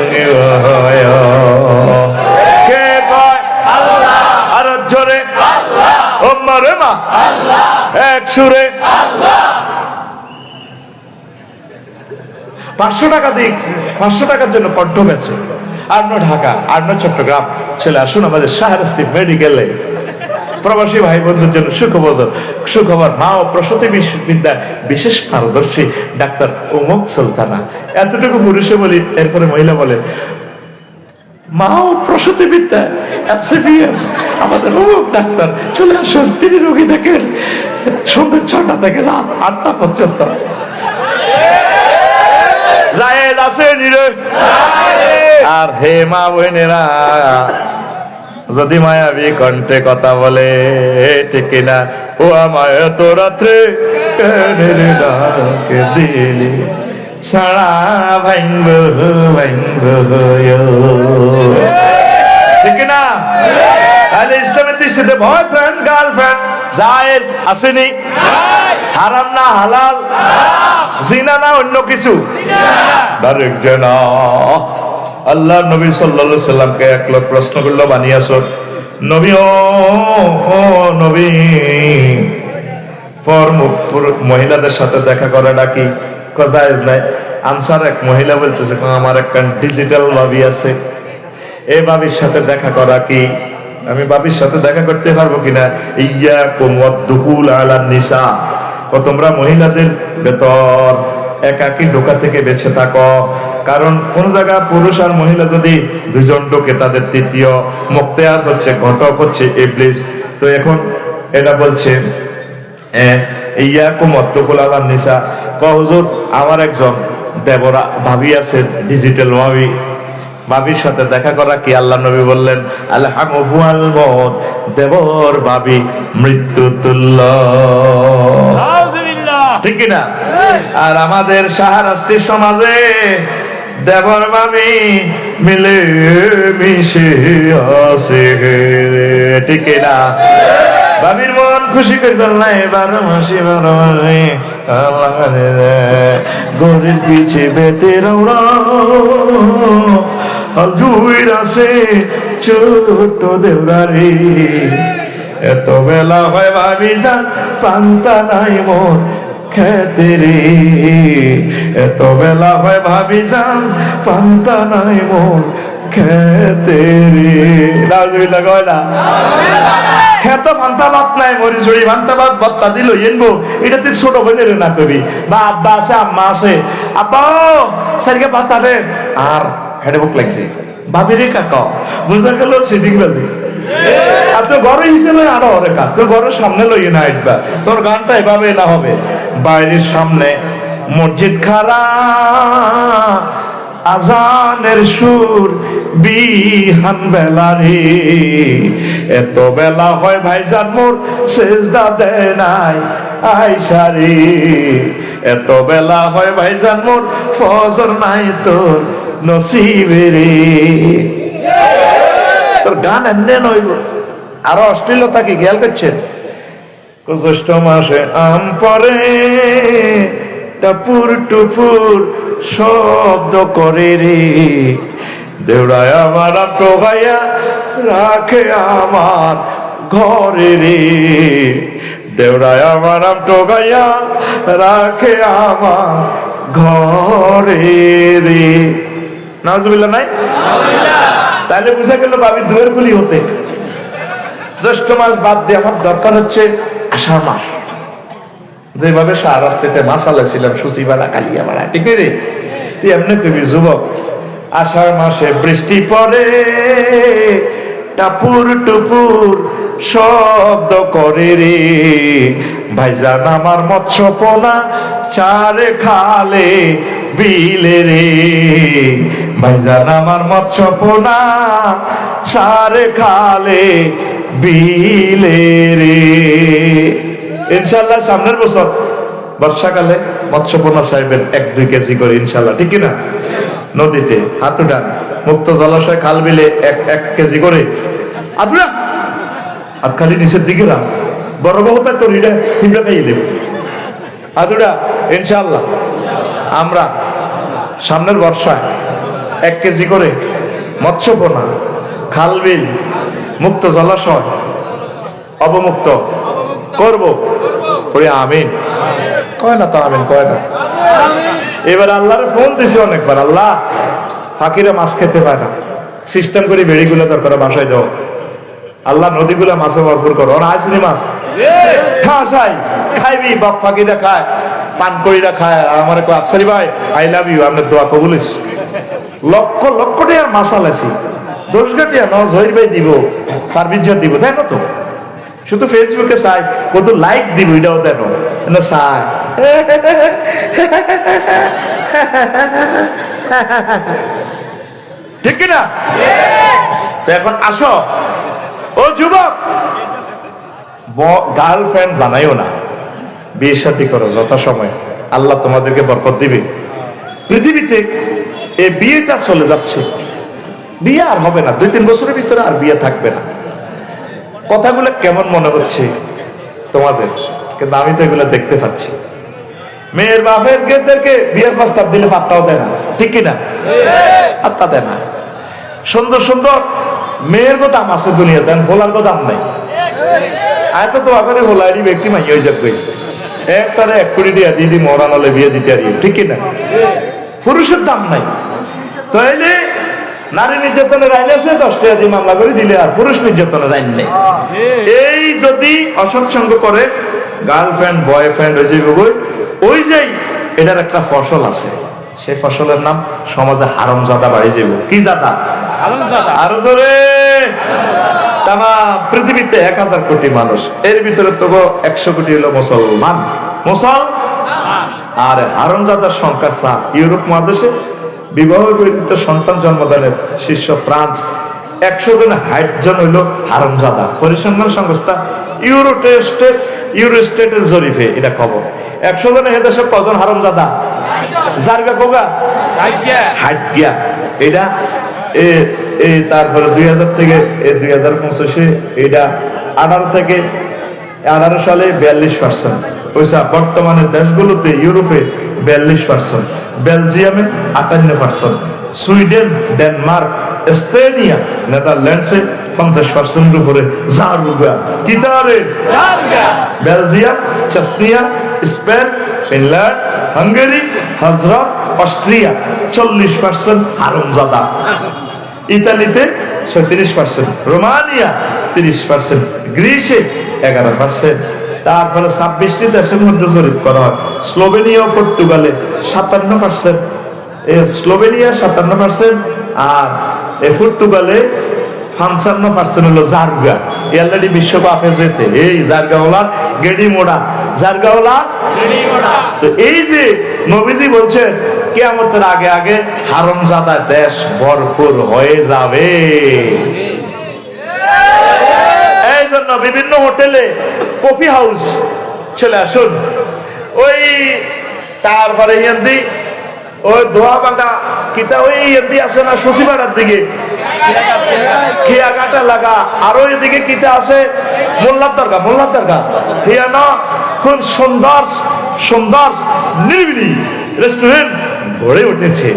কে কয় আল্লাহ, আর জোরে আল্লাহ, ওম্মা রে মা আল্লাহ, এক সুরে আল্লাহ। 500 টাকা দিক, 500 টাকার জন্য কণ্ঠ বেছে। আর ঢাকা, আর চট্টগ্রাম, চলে আসুন আমাদের শাহরাস্তি মেডিকেলে। প্রবাসী ভাই বন্ধুর জন্য সুখবর, মা ও প্রসূতি বিদ্যায় বিশেষ পারদর্শী ডাক্তার উমুক সুলতানা। এতটুকু পুরুষে বলি, এরপরে মহিলা বলে, মা ও প্রসূতি বিদ্যায় FCPS আমাদের উমুক ডাক্তার, চলে আসুন, তিনি রোগী দেখেন সন্ধ্যে 6টা থেকে রাত 8টা পর্যন্ত। জায়েজ আছে নিরে। আর হে মা বোনেরা, যদি মায়াবী কণ্ঠে কথা বলে, ঠিক না, ও আমায় তো রাত্রে দিলি সারা ভাঙ্গ ভাঙ্গ, ঠিক না? তাহলে ইসলামের দৃষ্টিতে বয়ফ্রেন্ড গার্লফ্রেন্ড জায়েজ আসেনি? হারাম না হালাল? জিনা না অন্য কিছু? ডাইরেক্ট জিনা। আল্লাহ নবী সাল্লাল্লাহু আলাইহি সাল্লামকে এক লোক প্রশ্ন করলো, বানিয়াছো নবী, ও নবী, পর মহিলাদের সাথে দেখা করাটা কি জায়েজ নাই? আনসার এক মহিলা বলতেছে, আমার একটা ডিজিটাল ভাবি আছে, এই ভাবির সাথে দেখা করা কি? আমি ভাবির সাথে দেখা করতে পারবো কিনা? ইয়াকুম ওয়াদ-দুখুল আলান নিসা, তোমরা মহিলাদের ভেতর একাকী ঢোকা থেকে বেঁচে থাকো, কারণ কোন জায়গা পুরুষ আর মহিলা যদি দুজন ঢোকে, তাদের তৃতীয় মুক্তিয়ার হচ্ছে, ঘটক হচ্ছে ইবলিস। তো এখন এটা বলছে ইয়াকুম ওয়াদ-দুখুল আলান নিসা। হুজুর, আমার একজন দেবরা ভাবি আছে, ডিজিটাল ভাবি, ভাবির সাথে দেখা করা কি? আল্লাহ নবী বললেন, আল-হামু আল মউত, দেবর ভাবি মৃত্যু তুল্য। ঠিক না? আর আমাদের শাহরাস্তির সমাজে দেবর ভাবি মিলে মিশে আছে, ঠিক না? ভাবির মন খুশি করে ফেললাই 12 মাসে 12 মাসে গরির পিছে বেতে রওনা, জুইর আছে ছোট দেওদারি, এত বেলা হয় ভাবি যান পান্তা নাই মন খেতে রে, এত বেলা হয় ভাবি যান পান্তা নাই মন খেতে রে। রাজুবিল্লাহ কয় না? খেত ভান্তা ভাত নাই, মরি ছড়ি ভান্তা ভাত ভত্তা দিল এনবো, এটা তুই ছোট বোনের না কবি, বা আব্বা আছে আম্মা আছে, আব্বা সারিকে ভাত আরে, আর হেডে বুক লাগছে ভাবিরে কাকা, বুঝা গেল সিটিং বাজি। আর তোর ঘরে হিসেবে আরো অনেকা, তোর ঘরের সামনে লইয়ে না আইবা, তোর গানটা এভাবে না হবে, বাইরের সামনে মসজিদ খারা, আজানের সুর বিহান বেলা রে, এত বেলা হয় ভাইজান মোর সেজদা দেয় নাই আয়সা রে, এত বেলা হয় ভাইজান মোর ফজর নাই তোর নসিবে রে। তোর গান এমনি নইব, আরো অশ্লীলতা কি খেয়াল করছেন? জ্যৈষ্ঠ মাসে আম পরে টাপুর টুপুর শব্দ করে রে, দেউড়ায় আমার টোগাইয়া রাখে আমার ঘরে রে, দেউড়ায় আমার টোগাইয়া রাখে আমার ঘরে রে। নাউজুবিল্লাহ নাই? তাহলে বুঝা গেল ভাবির দুয়ের গুলি হতে। জ্যৈষ্ঠ মাস বাদ দিয়ে আমার দরকার হচ্ছে আষাঢ় মাস, যেভাবে শাহরাস্তিতে মাসালা ছিলাম সুচিবাড়া কালিয়াবাড়া, ঠিক রে? তুই এমনি কবি যুবক, আষাঢ় মাসে বৃষ্টি পড়ে টাপুর টুপুর শব্দ করে রে, ভাইজান আমার মৎস্য পোনা চারে খালে বিলে রে, ভাইজান আমার মৎস্য পোনা চারে খালে বিলে রে। ইনশাল্লাহ সামনের বছর বর্ষাকালে মৎস্য পোনা চাইবেন 1-2 কেজি করে ইনশাল্লাহ, ঠিক কিনা? নদীতে হাতুডা মুক্ত জলাশয় খাল বিলে 1 কেজি করে হাতুডা, আর খালি নিচের দিকে রাস বড় বহুতা তোর এটা হিমড়া খাইয়ে দেবে হাতুডা। ইনশাল্লাহ আমরা সামনের বর্ষায় 1 কেজি করে মৎস্য পোনা খাল বিল মুক্ত জলাশয় অবমুক্ত করব, ওরে আমিন কয় না? তো আমিন কয় না? এবার আল্লাহর ফোন দিছে অনেকবার, আল্লাহ ফাকিরা মাছ খেতে পায় না, সিস্টেম করে বেড়িগুলো দরকার বাসায় দাও, আল্লাহ নদীগুলা মাছে ভরপুর করো, আসলি মাছ খাই খাইবি, বাপ ফাকিরা খায়, পান করিরা খায়, আর আমার আফসারি ভাই আই লাভ ইউ, আপনার দোয়া কবুলিস, লক্ষ লক্ষ টাকার মাসাল আছি, 10 গাটিয়া ন জহির ভাই দিব, পারবিজয় দিব, তাই না? তো শুধু ফেসবুকে চাই কত লাইক দিব, এটাও দেন না চাই, ঠিক কিনা? এখন আসো ও যুবক, গার্লফ্রেন্ড বানাইও না, বিয়ে শাদী করো যথাসময়ে, আল্লাহ তোমাদেরকে বরকত দিবে। পৃথিবীতে এই বিয়েটা চলে যাচ্ছে, বিয়ে আর হবে না, 2-3 বছরের ভিতরে আর বিয়ে থাকবে না। কথাগুলো কেমন মনে হচ্ছে তোমাদের, কিন্তু আমি তো এগুলো দেখতে পাচ্ছি। মেয়ের বাপের গেদেরকে বিয়ের প্রস্তাব দিলে পাত্তাও দেয় না, ঠিক কিনা? পাত্তা দেয় না। সুন্দর সুন্দর মেয়ের তো দাম আছে দুনিয়া, দেন ভোলার তো দাম নাই। আয়তো তো আগে ভোলারই ব্যক্তি মাই হয়ে যাবে, একটারে 1 কোটি দিয়া দিদি মরানালে বিয়ে দিতে আর, ঠিক কিনা? পুরুষের দাম নাই। তাইলে নারী নির্যাতনের আইন আছে, 10 টাকা দিয়ে মামলা করে দিলে আর পুরুষ নির্যাতনের আইন নেই। এই যদি অসৎসঙ্গ করে গার্লফ্রেন্ড বয়ফ্রেন্ড হয়ে যাবে, ওই যে এটার একটা ফসল আছে, সেই ফসলের নাম সমাজে হারামজাদা বাড়ি যাব। কি জাদা? আরো জোরে। তামা পৃথিবীতে 1000 কোটি মানুষ, এর ভিতরে তো 100 কোটি হলো মুসলমান। আর হারামজাদার সংখ্যা চা। ইউরোপ মহাদেশে বিবাহ বহির্ভূত সন্তান জন্মদানের শীর্ষ ফ্রান্স, 100 জনে 60 জন হইল হারামজাদা। পরিসংখ্যান সংস্থা ইউরোস্টেটের জরিপে এটা খবর। 100 জনে এদেশে কজন হারামজাদা? জারগা কোগা হাইয়া। এটা তারপরে 2000 থেকে 2025 এটা 18 থেকে 18 সালে 42%। পয়সা বর্তমানে দেশগুলোতে ইউরোপে 42%, বেলজিয়ামে 58%, সুইডেন, ডেনমার্ক, এস্তোনিয়া, নেদারল্যান্ডসে 50% উপরে জারুগা। কি তারে? Belgium, Chechnya, Spain, Finland, Hungary, হজরত, অস্ট্রিয়া 40% হারামজাদা। ইতালিতে 36%, রোমানিয়া 30%, গ্রিসে 11%। তারপরে 26টি দেশের মধ্যে জরিপ করা হয়। স্লোভেনিয়া ও পর্তুগালে 57%, স্লোভেনিয়া 57%, আর পর্তুগালে 55% হলো জারগা। অলরেডি বিশ্বকাপে যেতে এই জারগাওয়ালা গেডি মোড়া, জারগাওয়ালা গেডি মোড়া। তো এই যে নবীজি বলছেন কিয়ামতের আগে আগে হারামজাদা দেশ ভরপুর হয়ে যাবে। এই জন্য বিভিন্ন হোটেলে কফি হাউস চলে আসুন। ওই তারপরে ইয়ান্দি ওই দোয়া বাগা কিতা ওই ইয়ান্দি আছে না শশীবাড়ার দিকে খেয়াঘাটা লাগা, আরো এদিকে কিতা আছে মোল্লার দরগা হিয়া না, খুব সুন্দর সুন্দর নিরিবিলি রেস্টুরেন্ট গড়ে উঠেছে।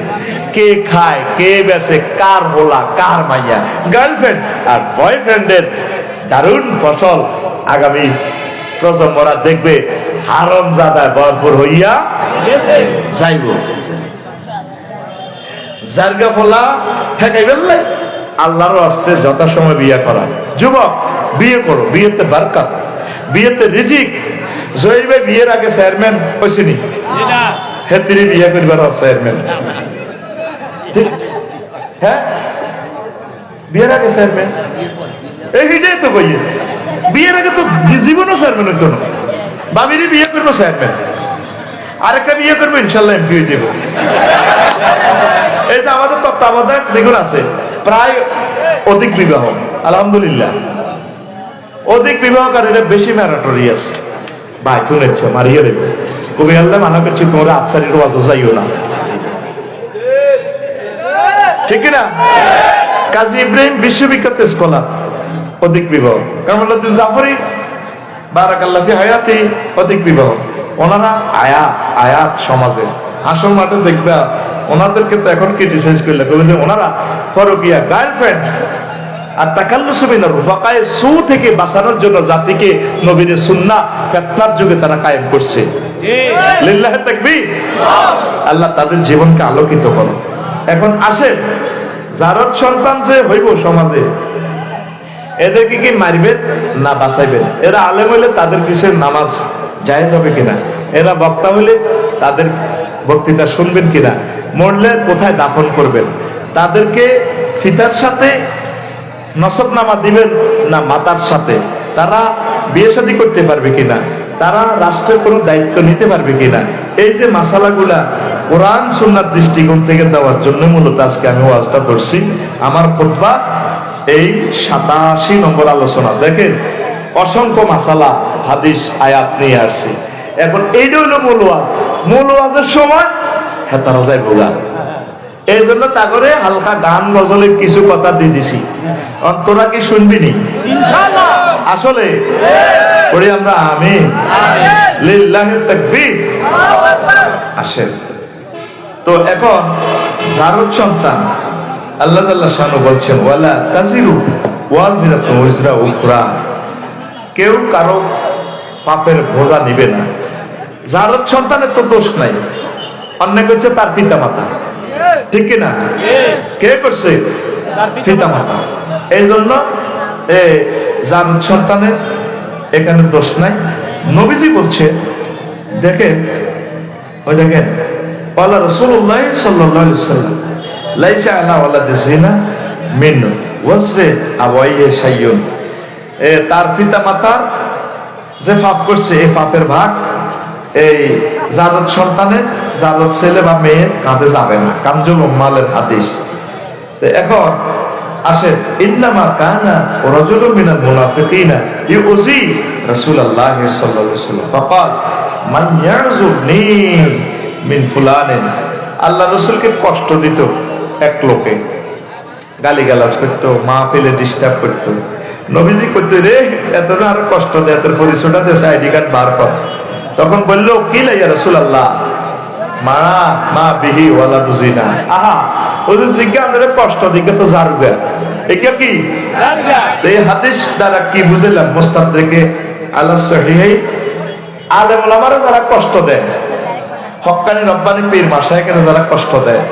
কে খায়, কে বেচে, কার হোলা, কার মাইয়া, গার্লফ্রেন্ড আর বয়ফ্রেন্ডের দারুণ ফসল আগামী প্রজন্মরা দেখবে। হারামজাদায় ভরপুর হইয়া যাইব। জারগা ফলা ঠেকাই ফেললে আল্লাহর আস্তে যথাসময় বিয়ে করা। যুবক বিয়ে করো, বিয়েতে বারকাত, বিয়েতে রিজিক। জহির ভাই বিয়ের আগে চেয়ারম্যান হয়েছিনি, হেতিরি বিয়ে করবার চেয়ারম্যান। হ্যাঁ, বিয়ের আগে চেয়ারম্যান, এইটাই তো কইয়ে। বিয়ের আগে তো জীবনও চেয়ারম্যান হইতো না। বাবিরই বিয়ে করবো চেয়ারম্যান, আরেকটা বিয়ে করবো ইনশাল্লাহ এমপি হয়ে যাবো। এই যে আমাদের তত্ত্বাবধায়ক যেগুলো আছে প্রায় অধিক বিবাহ, আলহামদুলিল্লাহ অধিক বিবাহকারীরা বেশি ম্যারাটোরিয়াস। ভাই শুনেছ মারিয়ে দেবে কবি আল্লাহ মানা করছি তোমরা আফসারির ওয়াজ যাইও না, ঠিক না? কাজী ইব্রাহিম বিশ্ববিখ্যাত স্কলার, অধিক বিবাহ। কামালউদ্দিন জাফরি বারাকাল্লাহ ফি হায়াতি, অধিক বিবাহ। ওনারা আয়াত সমাজে আসল মাঠে দেখবা ওনাদেরকে তো এখন ক্রিটিসাইজ করলে যে ওনারা ফরকিয়া গার্লফ্রেন্ড আর তাকাল্লুস বিনার রুফাকায়ে সু থেকে বাঁচানোর জন্য জাতিকে নবীর সুন্নাহ ফিতনার যুগে তারা কায়েম করছে। লিল্লাহি তাকবীর। আল্লাহ তাদের জীবনকে আলোকিত করো। এখন আসে জারদ সন্তান যে হইব সমাজে, এদেরকে কি মারবেন না বাঁচাইবেন? এরা আলেম হইলে তাদের পিছনে নামাজ জায়েজ হবে কিনা? এরা বক্তা হইলে তাদের বক্তৃতা শুনবেন কিনা? মরলে কোথায় দাফন করবেন? তাদেরকে ফিতার সাথে নসবনামা দিবেন না মাতার সাথে? তারা বিয়ে শাদী করতে পারবে কিনা? তারা রাষ্ট্রের কোনো দায়িত্ব নিতে পারবে কিনা? এই যে মাসালাগুলা কোরআন সুন্নাহর দৃষ্টিকোণ থেকে দেওয়ার জন্য মূলত আজকে আমি ওয়াজটা করছি। আমার খুতবা এই 87 নম্বর আলোচনা। দেখেন অসংখ্য মাসালা হাদিস আয়াত নিয়ে আসছি। এখন এইটা হইল মূল ওয়াজ। মূল ওয়াজের সময় হেতারা যায় ভোগা। এই জন্য তা করে হালকা গান গজলের কিছু কথা দিয়ে দিছি। তোরা কি শুনবি নি? ইনশাআল্লাহ। আসলে পড়ি আমরা আমিন, লিল্লাহি তাকবীর। আসেন তো এখন যারুর সন্তান আল্লাহ তাআলা শানু বলছেন ওয়ালা তাজিরু ওয়াজিরাতু উজরা উখরা, কেউ কারো পাপের বোঝা নিবে না। যারুর সন্তানের তো দোষ নাই, অন্যায় করছে তার পিতা মাতা, ঠিক কিনা? কে করছে? পিতা মাতা। এই জন্য যারুর সন্তানের এখানে দোষ নাই। নবীজি বলছে দেখেন, ওই দেখেন ওয়ালা রাসূলুল্লাহ সাল্লাল্লাহু আলাইহি ওয়াসাল্লাম লাইসা আলা ওয়ালাদি জিনা মিন ওয়াসরি আওয়াইহি শাইয়ুন, তার পিতা মাতার যে পাপ করছে এই পাপের ভাগ এই জারত সন্তানের, জারত ছেলে বা মেয়ের কাঁধে যাবে না। কামজুল উম্মালের হাদিস। এখন আসে ইন্নামা কানা রাজুলুম মিনাল মুনাফিকিনা ইউজি রাসূলুল্লাহ সাল্লাল্লাহু আলাইহি ওয়াসাল্লাম ফাকাল মান ইয়ারজুনি মিন ফুলানিন। আল্লাহ রাসূলকে কষ্ট দিত এক লোকে, গালিগালাজ করতো, মাহফিলে ডিস্টার্ব করতো। নবীজি কইতো রে এত আর কষ্ট দেয়, এত পরিচয়টা দেশে আইডি কার্ড বার কর। তখন বললো কি লাইয়া রাসূলুল্লাহ মা মা বিহি ওয়ালা দুজিনা। আহা ওই জিজ্ঞা আমাদের কষ্ট দিকে তো জারুগা, এটা কি জারুগা? এই হাদিস দ্বারা কি বুঝলাম? মুস্তাদরিকে আলা সহিহ আলেম ওলামারা যারা কষ্ট দেয়, হক্কানি রব্বানি পীর মাশায়েখরা যারা কষ্ট দেয়,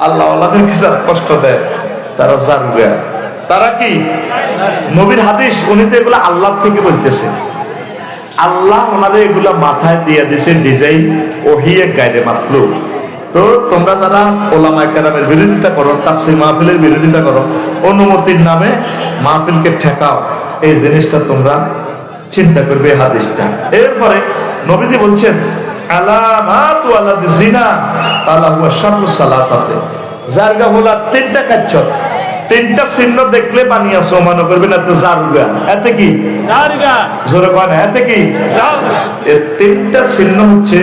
আল্লাহ ওয়ালাদেরকে যারা কষ্ট দেয়, তারা জারুগা। তারা কি? নবীর হাদিস, উনি তো এগুলো আল্লাহ থেকে বলতেছে। আল্লাহ ওনাদের এগুলা মাথায় দিয়ে দিছে ডিজাইন, ওহিয়ে গাইডে মাত্র। তো তোমরা যারা ওলামায়ে কেরামের বিরোধিতা করো, তাফসীর মাহফিলের বিরোধিতা করো, অনুমতির নামে মাহফিলকে ঠেকাও, এই জিনিসটা তোমরা চিন্তা করবে হাদিসটা। এরপরে নবীজি বলছেন আলামাতু আলাদি জিনা আলা হুয়া শাররুস সালাসাতে, জারগা হলো তিনটা কাচ্চর, তিনটা চিহ্ন দেখলে বানিয়েছো মনে করবে না তো জারগা। এতে কি জারগা? জোরে কয় না, এতে কি জারগা? এই তিনটা চিহ্ন হচ্ছে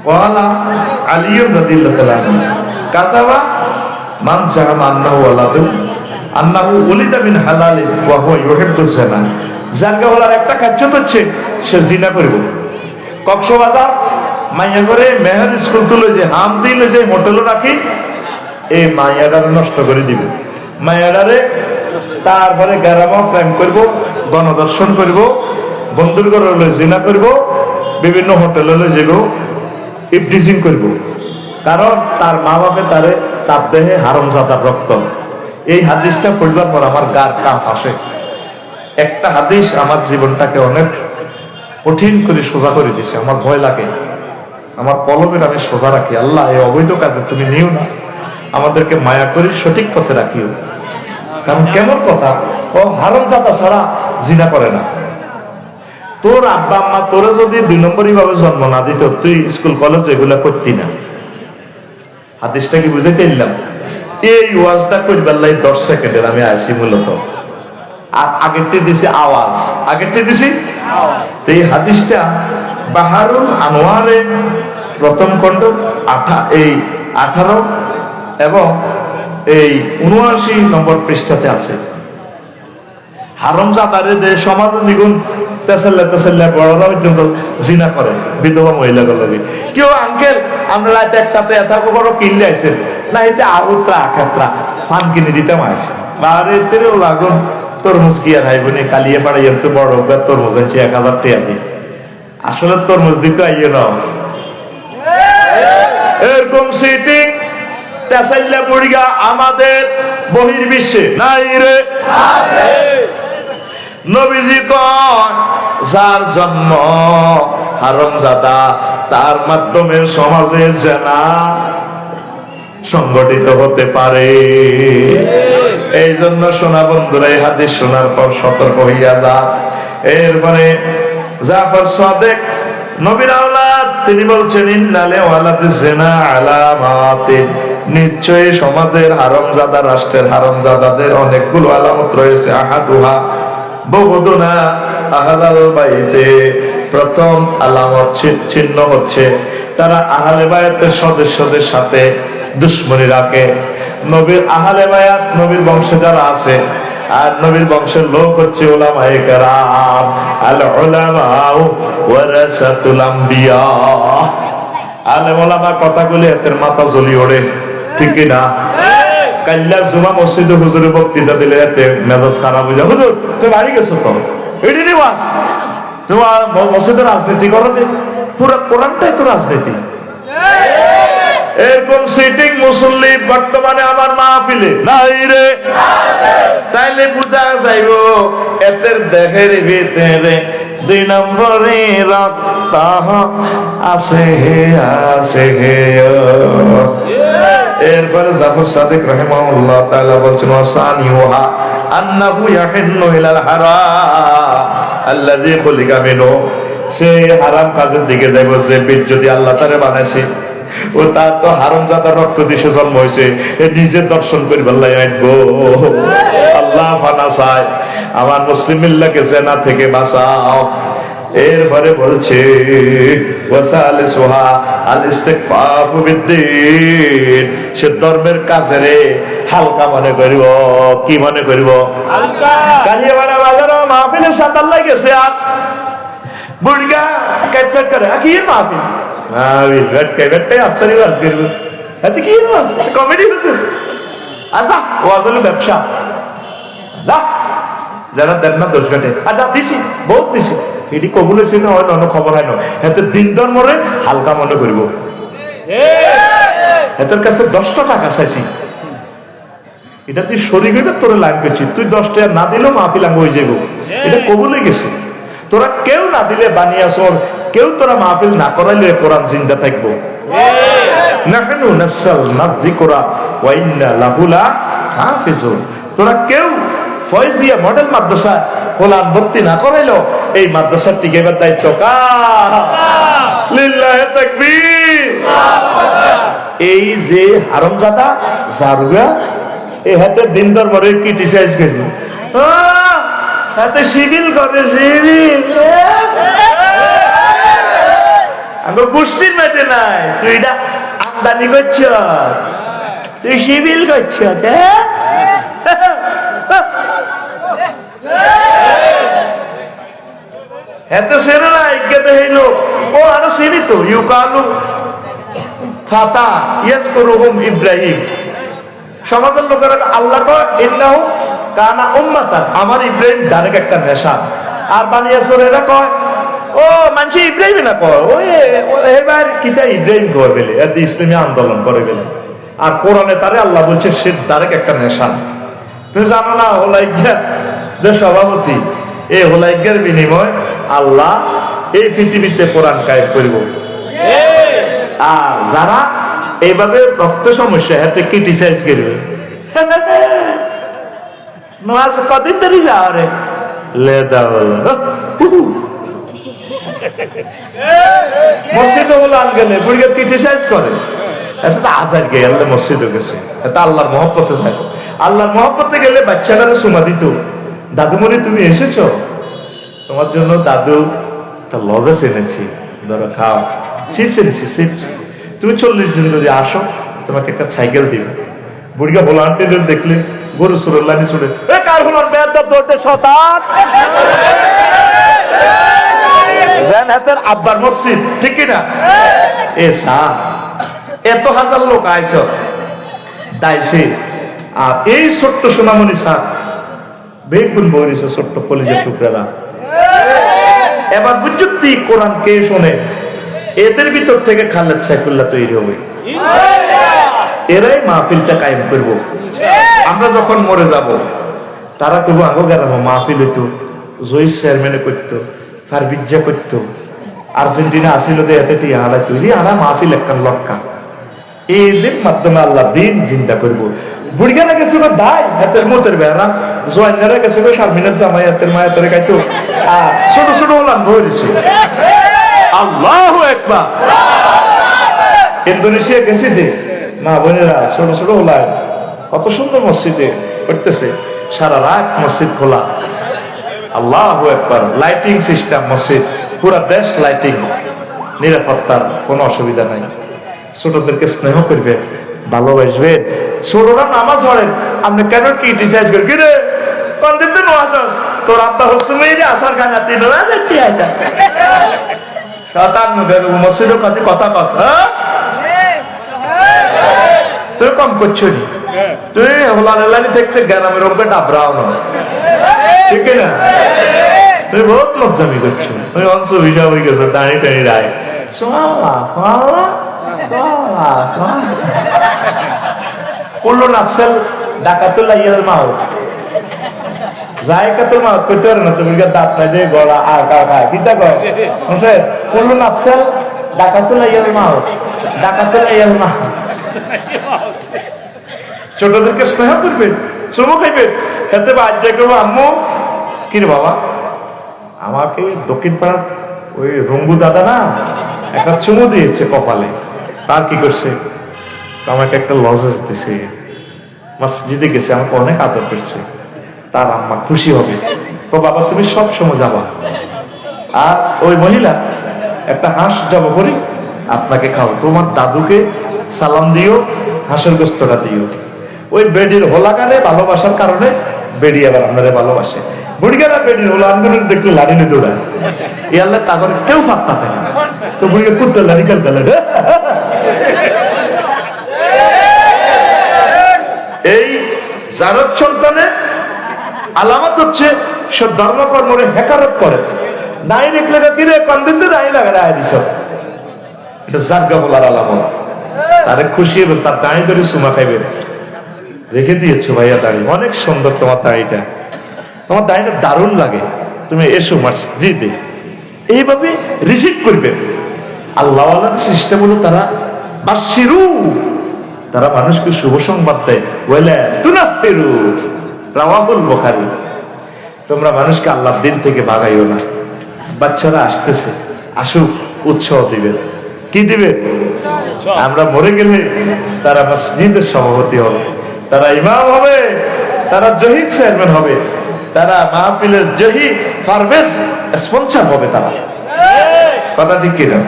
ওয়ালা আলী রাদিয়াল্লাহু তাআলা কাযাবা মান জামা আন্নাহু ওয়ালাদু আন্নাহু উলিদা মিন হালালিন ওয়া হুয়া ইউহিব্বু জিনা। জারগা হলার একটা কাজ হচ্ছে সে জিনা করব। কক্সবাজার মাইয়া করে মেহের স্কুল তুলে যে হাম দিলে যে হোটেলও রাখি, এই মায়াডার নষ্ট করে দিবে। মায়াডারে তারপরে গ্রামও প্রেম করব, গণদর্শন করব, বন্ধুর ঘরে হলে জিনা করব, বিভিন্ন হোটেলে হলে যাব, ইফটিজিং করব। কারণ তার মা বাপে তারে তার দেহে হারামজাদার রক্ত। এই হাদিসটা পড়বার পর আমার গার কাঁপ আসে। একটা হাদিস আমার জীবনটাকে অনেক কঠিন করে সোজা করে দিছে। আমার ভয় লাগে, আমার কলমের আমি সোজা রাখি। আল্লাহ এই অবৈধ কাজে তুমি নিও না, আমাদেরকে মায়া করে সঠিক পথে রাখিও। কারণ কেমন কথা, ও হারামজাদা ছাড়া জিনা করে না। তোর আব্বা আম্মা তোরে যদি 2 নম্বরই ভাবে জন্ম না দিত, তুই স্কুল কলেজ এগুলা করতি না। হাদিসটা কি বুঝাইতে এলাম? এই ওয়াজটা করবার লাই 10 সেকেন্ডের আমি আইছি মূলত। আর আগেরটি দিছি আওয়াজ, আগেরটি দিছি আওয়াজ। এই হাদিসটা বাহারুল আনোয়ারের প্রথম খণ্ড 18 এবং এই 79 নম্বর পৃষ্ঠাতে আছে। হারামজাদারে যে সমাজে জীবন তেসাল্লা বড়রা পর্যন্ত জিনা করে, বিধবা মহিলাগুলো। কেউ আঙ্কেল আমরা রাতে একটাতে এত বড় কিনলে আইছেন না, এতে আউত্রা আখাত্রা ফান কিনে দিতাম আছে। বারে তেরেও লাগুন তরমুজ কি আর হাইবনি কালিয়ে পাড়াই এত বড় তরমুজ আছে 1000 টাকা দিয়ে। আসলে তরমুজ দিতে আইয়ে না, এরকম সিটিং তেসাল্লা মুড়িগা আমাদের বহির্বিশ্বে নাই রে। নবীজি কন যার জন্ম হারামজাদা, তার মাধ্যমে সমাজে জানা সংগঠিত হতে পারে। এই জন্য সোনা বন্ধুরা এই হাদিস শোনার পর সতর্ক হইয়া যা। এরপরে জাফর সাদেক নবীর আওলাদ, তিনি বলছেন ইন্নালে ওয়ালাদিস জিনা আলামাতিন, নিশ্চয়ই সমাজের হারামজাদা, রাষ্ট্রের হারামজাদাদের অনেকগুলো আলামত রয়েছে। আহাদুহা বুগদুনা আহলাল বাইতে, প্রথম আলামত চিহ্ন হচ্ছে তারা আহলে বায়াতের সদস্যদের সাথে দুশমনি রাখে। নবীর আহলে বায়াত, নবীর বংশে যারা আছে আর নবীর বংশের লোক হচ্ছে উলামায়ে কেরাম। আল উলামাউ ওয়ারাসাতুল আম্বিয়া। আলেম ওলামা কথাগুলি এতের মাথা জ্বলি ওঠে, ঠিক না? কাল্লা জুমা মসজিদে হুজুরে বক্তৃতা দিলে এতে মেজাজ খারাপ হয়ে যায়। হুজুর তুমি বাড়ি গেছো তো, এটি নিবাস তোমার মসজিদে রাজনীতি করো যে, পুরো কোরআনটাই তো রাজনীতি। এরকম সিটিং মুসল্লি বর্তমানে আমার মাহফিলে নাই রে। তাইলে বুঝা যাইব এতের দেখের ভিতরে 2 নম্বরে রক্ত আছে আছে। এরপরে জাফর সাদিক রাহিমাহুল্লাহ তাআলা বলছেন ওয়াসানিউহা আন্নাহু ইয়াহিন্নু ইলাল হারাম আল্লাযী খুলিকা মিনহু। সেই হারাম কাজের দিকে যাইব যে বীর যদি আল্লাহ তারে বানাইছে, ও তার তো হারামজাদা রক্ত দিশে জন্ম হয়েছে, নিজের দর্শন করি আল্লাহ আইবো। আল্লাহ ফানা চায় আমার মুসলিম মিল্লাকে জেনা থেকে বাঁচাও। এরপরে বলছে ওয়াসালিসুহা আল ইস্তিগফাফু বিদ্দীন। সে ধর্মের কাজে হালকা মনে করিব। কি মনে করিব? হালকা। কালিয়াবাড়া বাজারে মাহফিলের সাথে আল্লাহ গেছে আর বুড়িগা কাটকাট করে কি মাহফিল মাহফিল কাটকাট আফসারি ওয়াজ করব, এতে কি ওয়াজ কমেডি হচ্ছে। আচ্ছা ওয়াজ হলো ব্যবসা, যা যারা দেন না দোষ ঘটে। আচ্ছা দিছি বহুত দিছি, এটি কবুল হয়েছে না হয় অন্য খবর হয় না। এতে দিন ধর্মরে হালকা মনে করিব। এদের কাছে 10টা টাকা চাইছি, এটা তুই শরীর তোরে লাইন করছিস, তুই 10 টাকা না দিলেও মাহফিল আঙ্গ হয়ে যাবো, এটা কবুল হয়ে গেছে। তোরা কেউ না দিলে বানিয়াস, কেউ তোরা মাহফিল না করাইলে কোরআন জিন্দা থাকবো। নাহনু নাসালনা যিকরা ওয়া ইন্না লাহু লাহাফিজুন। তোরা কেউ ফয়জিয়া মডেল মাদ্রাসা কোরআন ভর্তি না করাইলো, এই মাদ্রাসার টিকেবার দায়িত্ব কার? লিল্লাহি তাকবীর। এই যে হারামজাদা জারুয়া এই হাতে দিন ধর্মের ক্রিটিসাইজ করবে, হাতে সিভিল করে সিভিল আমার গোষ্ঠীর মেতে নাই, তুই এটা আমদানি করছ, তুই সিভিল করছ। এত সেরে না ইজ্ঞাতে হইল ও আরো চিনি তো ইউকালু ফাতা ইয়াজকুরুহুম ইব্রাহিম। সমাজের লোকেরা আল্লাহ কয় ইন্নাহু কানা উম্মাতান, আমার ইব্রাহিম ডাইরেক্ট একটা নেশা। আর বানিয়াসরেরা কয় ও মানুষ ইব্রাহিম না কয় ওই এবার কিতা ইব্রাহিম কয় বলে এত ইসলামী আন্দোলন করে গেলে। আর কোরআনে তারে আল্লাহ বলছে সে ডাইরেক্ট একটা নেশা। তুমি জানো না হোলাইজ্ঞা যে সভাপতি, এই হোলাইজ্ঞার বিনিময় আল্লাহ এই পৃথিবীতে কোরআন কায়েম করব। আর যারা এইভাবে রক্ত সমস্যা হাতে ক্রিটিসাইজ করবে, নামাজ কদিন ধরে যাওয়া রে মসজিদে হলো আন গেলে বুড়িকে ক্রিটিসাইজ করে, এটা তো আজার গিয়ে আল্লাহ মসজিদে গেছে, এটা আল্লাহর মহব্বতে যায়। আল্লাহর মহব্বতে গেলে বাচ্চাটারে সুমা দিত, দাদুমণি তুমি এসেছো, তোমার জন্য দাদু একটা লজেস এনেছি, ধরো খাও, চিপস এনেছি চিপস, তুমি 40 জন যদি আসো তোমাকে একটা সাইকেল দিবে। বুড়িকা ভলান্টিয়ার দেখলে গরু সুরের লাইনে ছুটে কার হলাম দৌড়তে শতান আব্বার মসজিদ, ঠিক কিনা? এ সাহ এত হাজার লোক আইস দাইছে, আর এই ছোট্ট সোনামণি সাহ বেগুন বইছে ছোট্ট কলিজের টুকরা। এবার বুঝুক্তি কোরআন কে শোনে, এদের ভিতর থেকে খালেদ সাইফুল্লাহ তৈরি হবে, এরাই মাহফিলটা কায়েম করব। আমরা যখন মরে যাব তারা তবু আগো গেলাম মাহফিল হইতো, জয়ীর চেয়ারম্যানে করতো, ফারবিজ্জা করতো, আর্জেন্টিনা আসিল এতে টিয়া তৈরি আরা মাহফিল একটা লক্কা। এদের মাধ্যমে আল্লাহ দিন চিন্তা করবো। বুড়িগানা গেছে দায় হাতের মতের বেড়া, জোয়াইনারা গেছে শারমিনের জামাই হাতের মায়ের তরে খাইতো, আর ছোট ছোট ওলান বইছে। আল্লাহু আকবার। ইন্দোনেশিয়া গেছি দে মা বোনেরা ছোট ছোট ওলায় কত সুন্দর মসজিদে করতেছে, সারা রাত মসজিদ খোলা। আল্লাহু আকবার। লাইটিং সিস্টেম মসজিদ, পুরা দেশ লাইটিং, নিরাপত্তার কোনো অসুবিধা নাই। ছোটদেরকে স্নেহ করবেন, ভালোবাসবেন। ছোটরা নামাজ পড়েন, আপনি কেন ক্রিটিসাইজ করেন? কি রে কোন দিন তো আসস তোর আব্বা হচ্ছে মেয়ে আসার খানা 3000 কি আছে শতান মসজিদের কাছে কথা কস তুই কম করছো নি তুই হোলানি থাকতে গ্রামের ওপরে ডাবরাও না ঠিক না তুই বহুত লজ্জামি করছো তুই অংশ ভিজা হয়ে গেছো টানি টানি রায় কুল্লু নাফসাল ডাকাতুল্লাহ ইয়ার মাও যায় কত মা করতে পারে না তুমি দাঁত নাই যে গলা আর কার খায় কিতা কয় হোসেন কুল্লু নাফসাল ডাকাতুল্লাহ ইয়ার মাও ডাকাতুল্লাহ ইয়ার মা ছোটদেরকে স্নেহ করবে চুমু খাইবে এতে বাজ্যা করবো আম্মু কিরে বাবা আমাকে দক্ষিণ পাড়ার ওই রঙ্গু দাদা না একটা চুমু দিয়েছে কপালে তার কি করছে আমাকে একটা লজেস দিছে মসজিদে গেছে আমাকে অনেক আদর করছে তার আম্মা খুশি হবে তো বাবা তুমি সব সময় যাবা আর ওই মহিলা একটা হাঁস যাব করি আপনাকে খাও তোমার দাদুকে সালাম দিও হাঁসের গোস্তটা দিও ওই বেডির হোলাগানে ভালোবাসার কারণে বেডি আবার আপনারা ভালোবাসে বুড়িগারা বেডির হোলা আন্দোলন দেখলে লাড়িনে দৌড়ায় ইয়াল্লা তাগরে কেউ পাত্তা পায় না তো বুড়িকে কুত্তে লাড়ি খেলতে লাগে এই জারত সন্তানের আলামত হচ্ছে সে ধর্মকর্মরে হেকারত করে নাই দেখলে কিরে কন্দিন দাঁড়িয়ে লাগে রায় দিছ এটা জাগা বলার আলামত তারে খুশি হবে তার দাঁড়িয়ে ধরে সুমা খাইবে রেখে দিয়েছো ভাইয়া দাঁড়িয়ে অনেক সুন্দর তোমার দাঁড়িটা তোমার দাঁড়িটা দারুণ লাগে তুমি এসো মসজিদে এইভাবে রিসিভ করবে আল্লাহ সিস্টেম হলো তারা বাশিরু তারা মানুষকে শুভ সংবাদ দেয় ওয়ালা তুনাফিরু রাওয়াহুল বুখারী তোমরা মানুষকে আল্লাহর দিন থেকে ভাগাইও না বাচ্চারা আসতেছে আসুক উৎসাহ দিবেন কি দিবে আমরা মরে গেলে তারা মসজিদের সভাপতি হবে তারা ইমাম হবে তারা জহিদ চেয়ারম্যান হবে তারা মাহফিলের জহি ফারবেজ স্পন্সর হবে তারা কথা ঠিক কিনা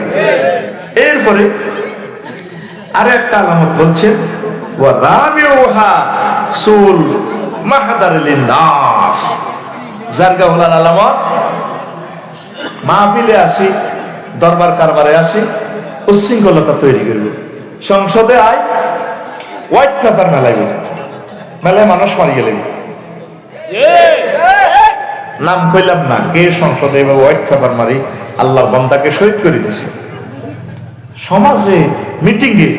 এরপরে আর একটা আলামত বলছেন ওয়া রাবিউহা সুল মাহদার লিন্নাস জারগা হলার আলামত মাহফিলে আসি দরবার কারবারে আসি উচ্ছৃঙ্খলতা তৈরি করবে সংসদে আয় হোয়াইট পেপার মেলাইবে মেলায় মানুষ মারিয়ে লাগবে নাম কইলাম না কে সংসদে এবার হোয়াইট পেপার মারি আল্লাহ বান্দাকে শহীদ করে দিয়েছে সমাজে মিটিংয়ে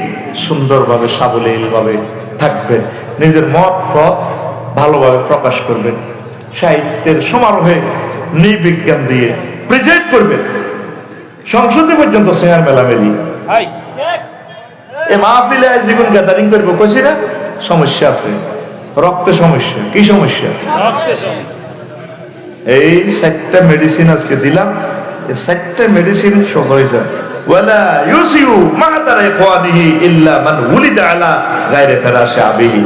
সুন্দরভাবে সাবলীল ভাবে থাকবেন নিজের মত পথ ভালোভাবে প্রকাশ করবেন সাহিত্যের সমারোহে নির্বিজ্ঞান দিয়ে প্রেজেন্ট করবেন সংসদে পর্যন্ত চেয়ার মেলামেলি এ মাহফিলে জীবন গ্যাদারিং করবো কইছি না সমস্যা আছে রক্তে সমস্যা কি সমস্যা এই 7টা মেডিসিন আজকে দিলাম এই 7টা মেডিসিন সহজ হয়ে যায় ওয়ালা ইউসিউ মাহাদার ইখওয়ানিহি ইল্লা মান উলিদা আলা গায়রে ফিরাশি আবিহি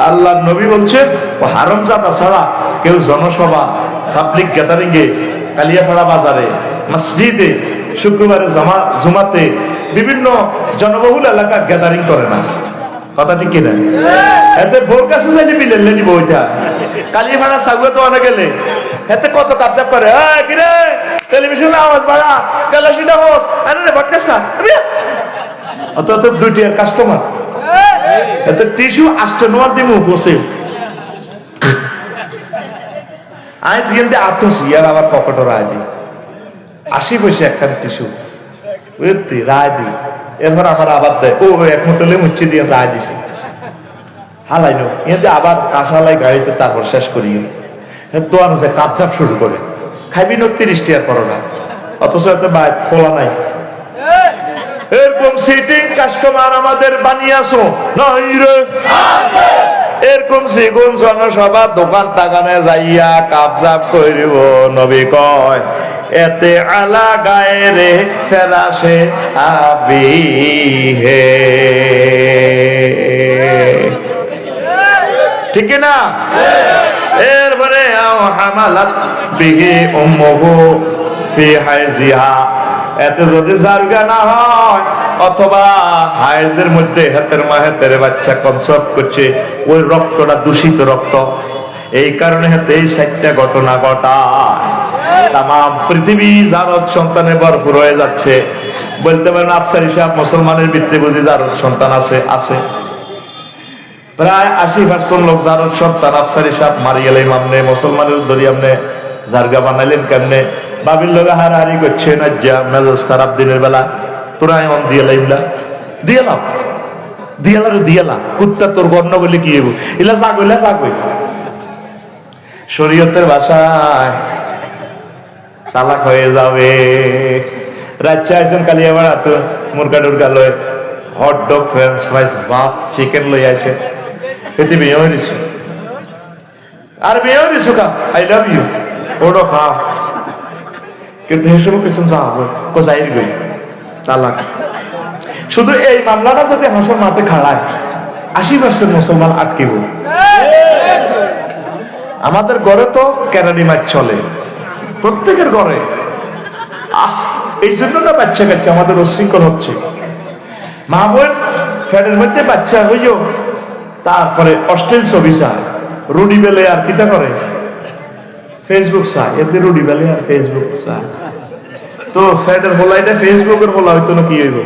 আল্লাহর নবী বলছেন ও হারামজাদা ছাড়া কেউ জনসভা পাবলিক গ্যাদারিং এ কালিয়াপাড়া বাজারে মসজিদে শুক্রবারে জুমাতে বিভিন্ন জনবহুল এলাকা গ্যাদারিং করে না কথা ঠিক কিনা এতে বোর কাছে যাইলে মিলেলে দিব ওইটা কালিয়াপাড়া সাগুয়া তো অনেক গেলে এতে কত কাপচাপ করে কিরে টেলিভিশনে আওয়াজ বাড়া গ্যালাসিটা হোস আরে বটকাস না অত দুইটি কাস্টমার এতে টিস্যু আসতে নোয়ার দিমু বসে আজ কিন্তু আত্মসি আর আবার পকেটও রায় দিই 80 পয়সা একটা টিস্যু বুঝতি রায় দিই এরপর আমার আবার দেয় ও এক মোটলে মুচ্ছি দিয়ে রায় দিছে হালাইনো এতে আবার কাঁসালাই গাড়িতে তারপর শেষ করি দোয়ান হচ্ছে কাপচাপ শুরু করে খাইবি না 30 টাকা করো না অথচ এত বাইক খোলা নাই এরকম সিটিং কাস্টমার আমাদের বানিয়েছো নাই রে এরকম সেগুন জনসভা দোকান টাকানে যাইয়া কাপচাপ করিব নবী কয় এতে আলা গায়রে ফেরাসে আবি হে ঠিক না এরপরে হামালাত বিহি উম্মুহু ফি হাইজিহা এতে যদি জারগা না হয় অথবা হাইজের মধ্যে হাতের মা হাতের বাচ্চা কনসেপ্ট করছে ওই রক্তটা দূষিত রক্ত এই কারণে হাতে এই 6টা ঘটনা ঘটায়। তাম পৃথিবী জারদ সন্তানে ভরপুর হয়ে যাচ্ছে। বলতে পারেন আফসারি সাহেব মুসলমানের ভিত্তি বুঝি জারদ সন্তান আছে আছে প্রায় 80% লোক জারদ সন্তান। আফসারি সাহেব মারি গেলে মামনে মুসলমানের দরি আমনে জারগা বানাইলেন কেমনে? বাবির লোক হারাহারি করছে না, যা মেজাজ খারাপ দিনের বেলা তোরা এমন দিয়ে লাইলা দিয়েলাম দিয়ালা কুত্তা তোর গণ্য বলে কি হইব? ইলা জাগইলা জাগই শরীয়তের ভাষায় তালাক হয়ে যাবে। রাজ্যে আসেন কালিয়া বেড়াতো মুরগা টুরগা লয়, হট ডগ, ফ্রেঞ্চ ফ্রাইস, বাপ চিকেন লই আছে, এতে বিয়ে হয়ে দিছো আর বিয়ে হয়ে দিছো কা আই লাভ ইউ ওটা খাও, কিন্তু হিসেব কিছু যাবো কোথায় গই তালাক। শুধু এই মামলাটা যদি হাসর মাঠে খাড়ায় 80% মুসলমান আটকিব। আমাদের ঘরে তো কেরানি মাছ চলে, প্রত্যেকের ঘরে। এই জন্য না বাচ্চা কাচ্চা আমাদের উশৃঙ্খল হচ্ছে। মা বোন ফ্যানের মধ্যে বাচ্চা হইও, তারপরে অশ্লীল ছবি চায়, রুডি বেলে আর কিতা করে ফেসবুক চায়, এতে রুডি বেলে আর ফেসবুক চায়। তো ফ্যানের হোলাইটা ফেসবুকের হোলা হইতো না কি হইব?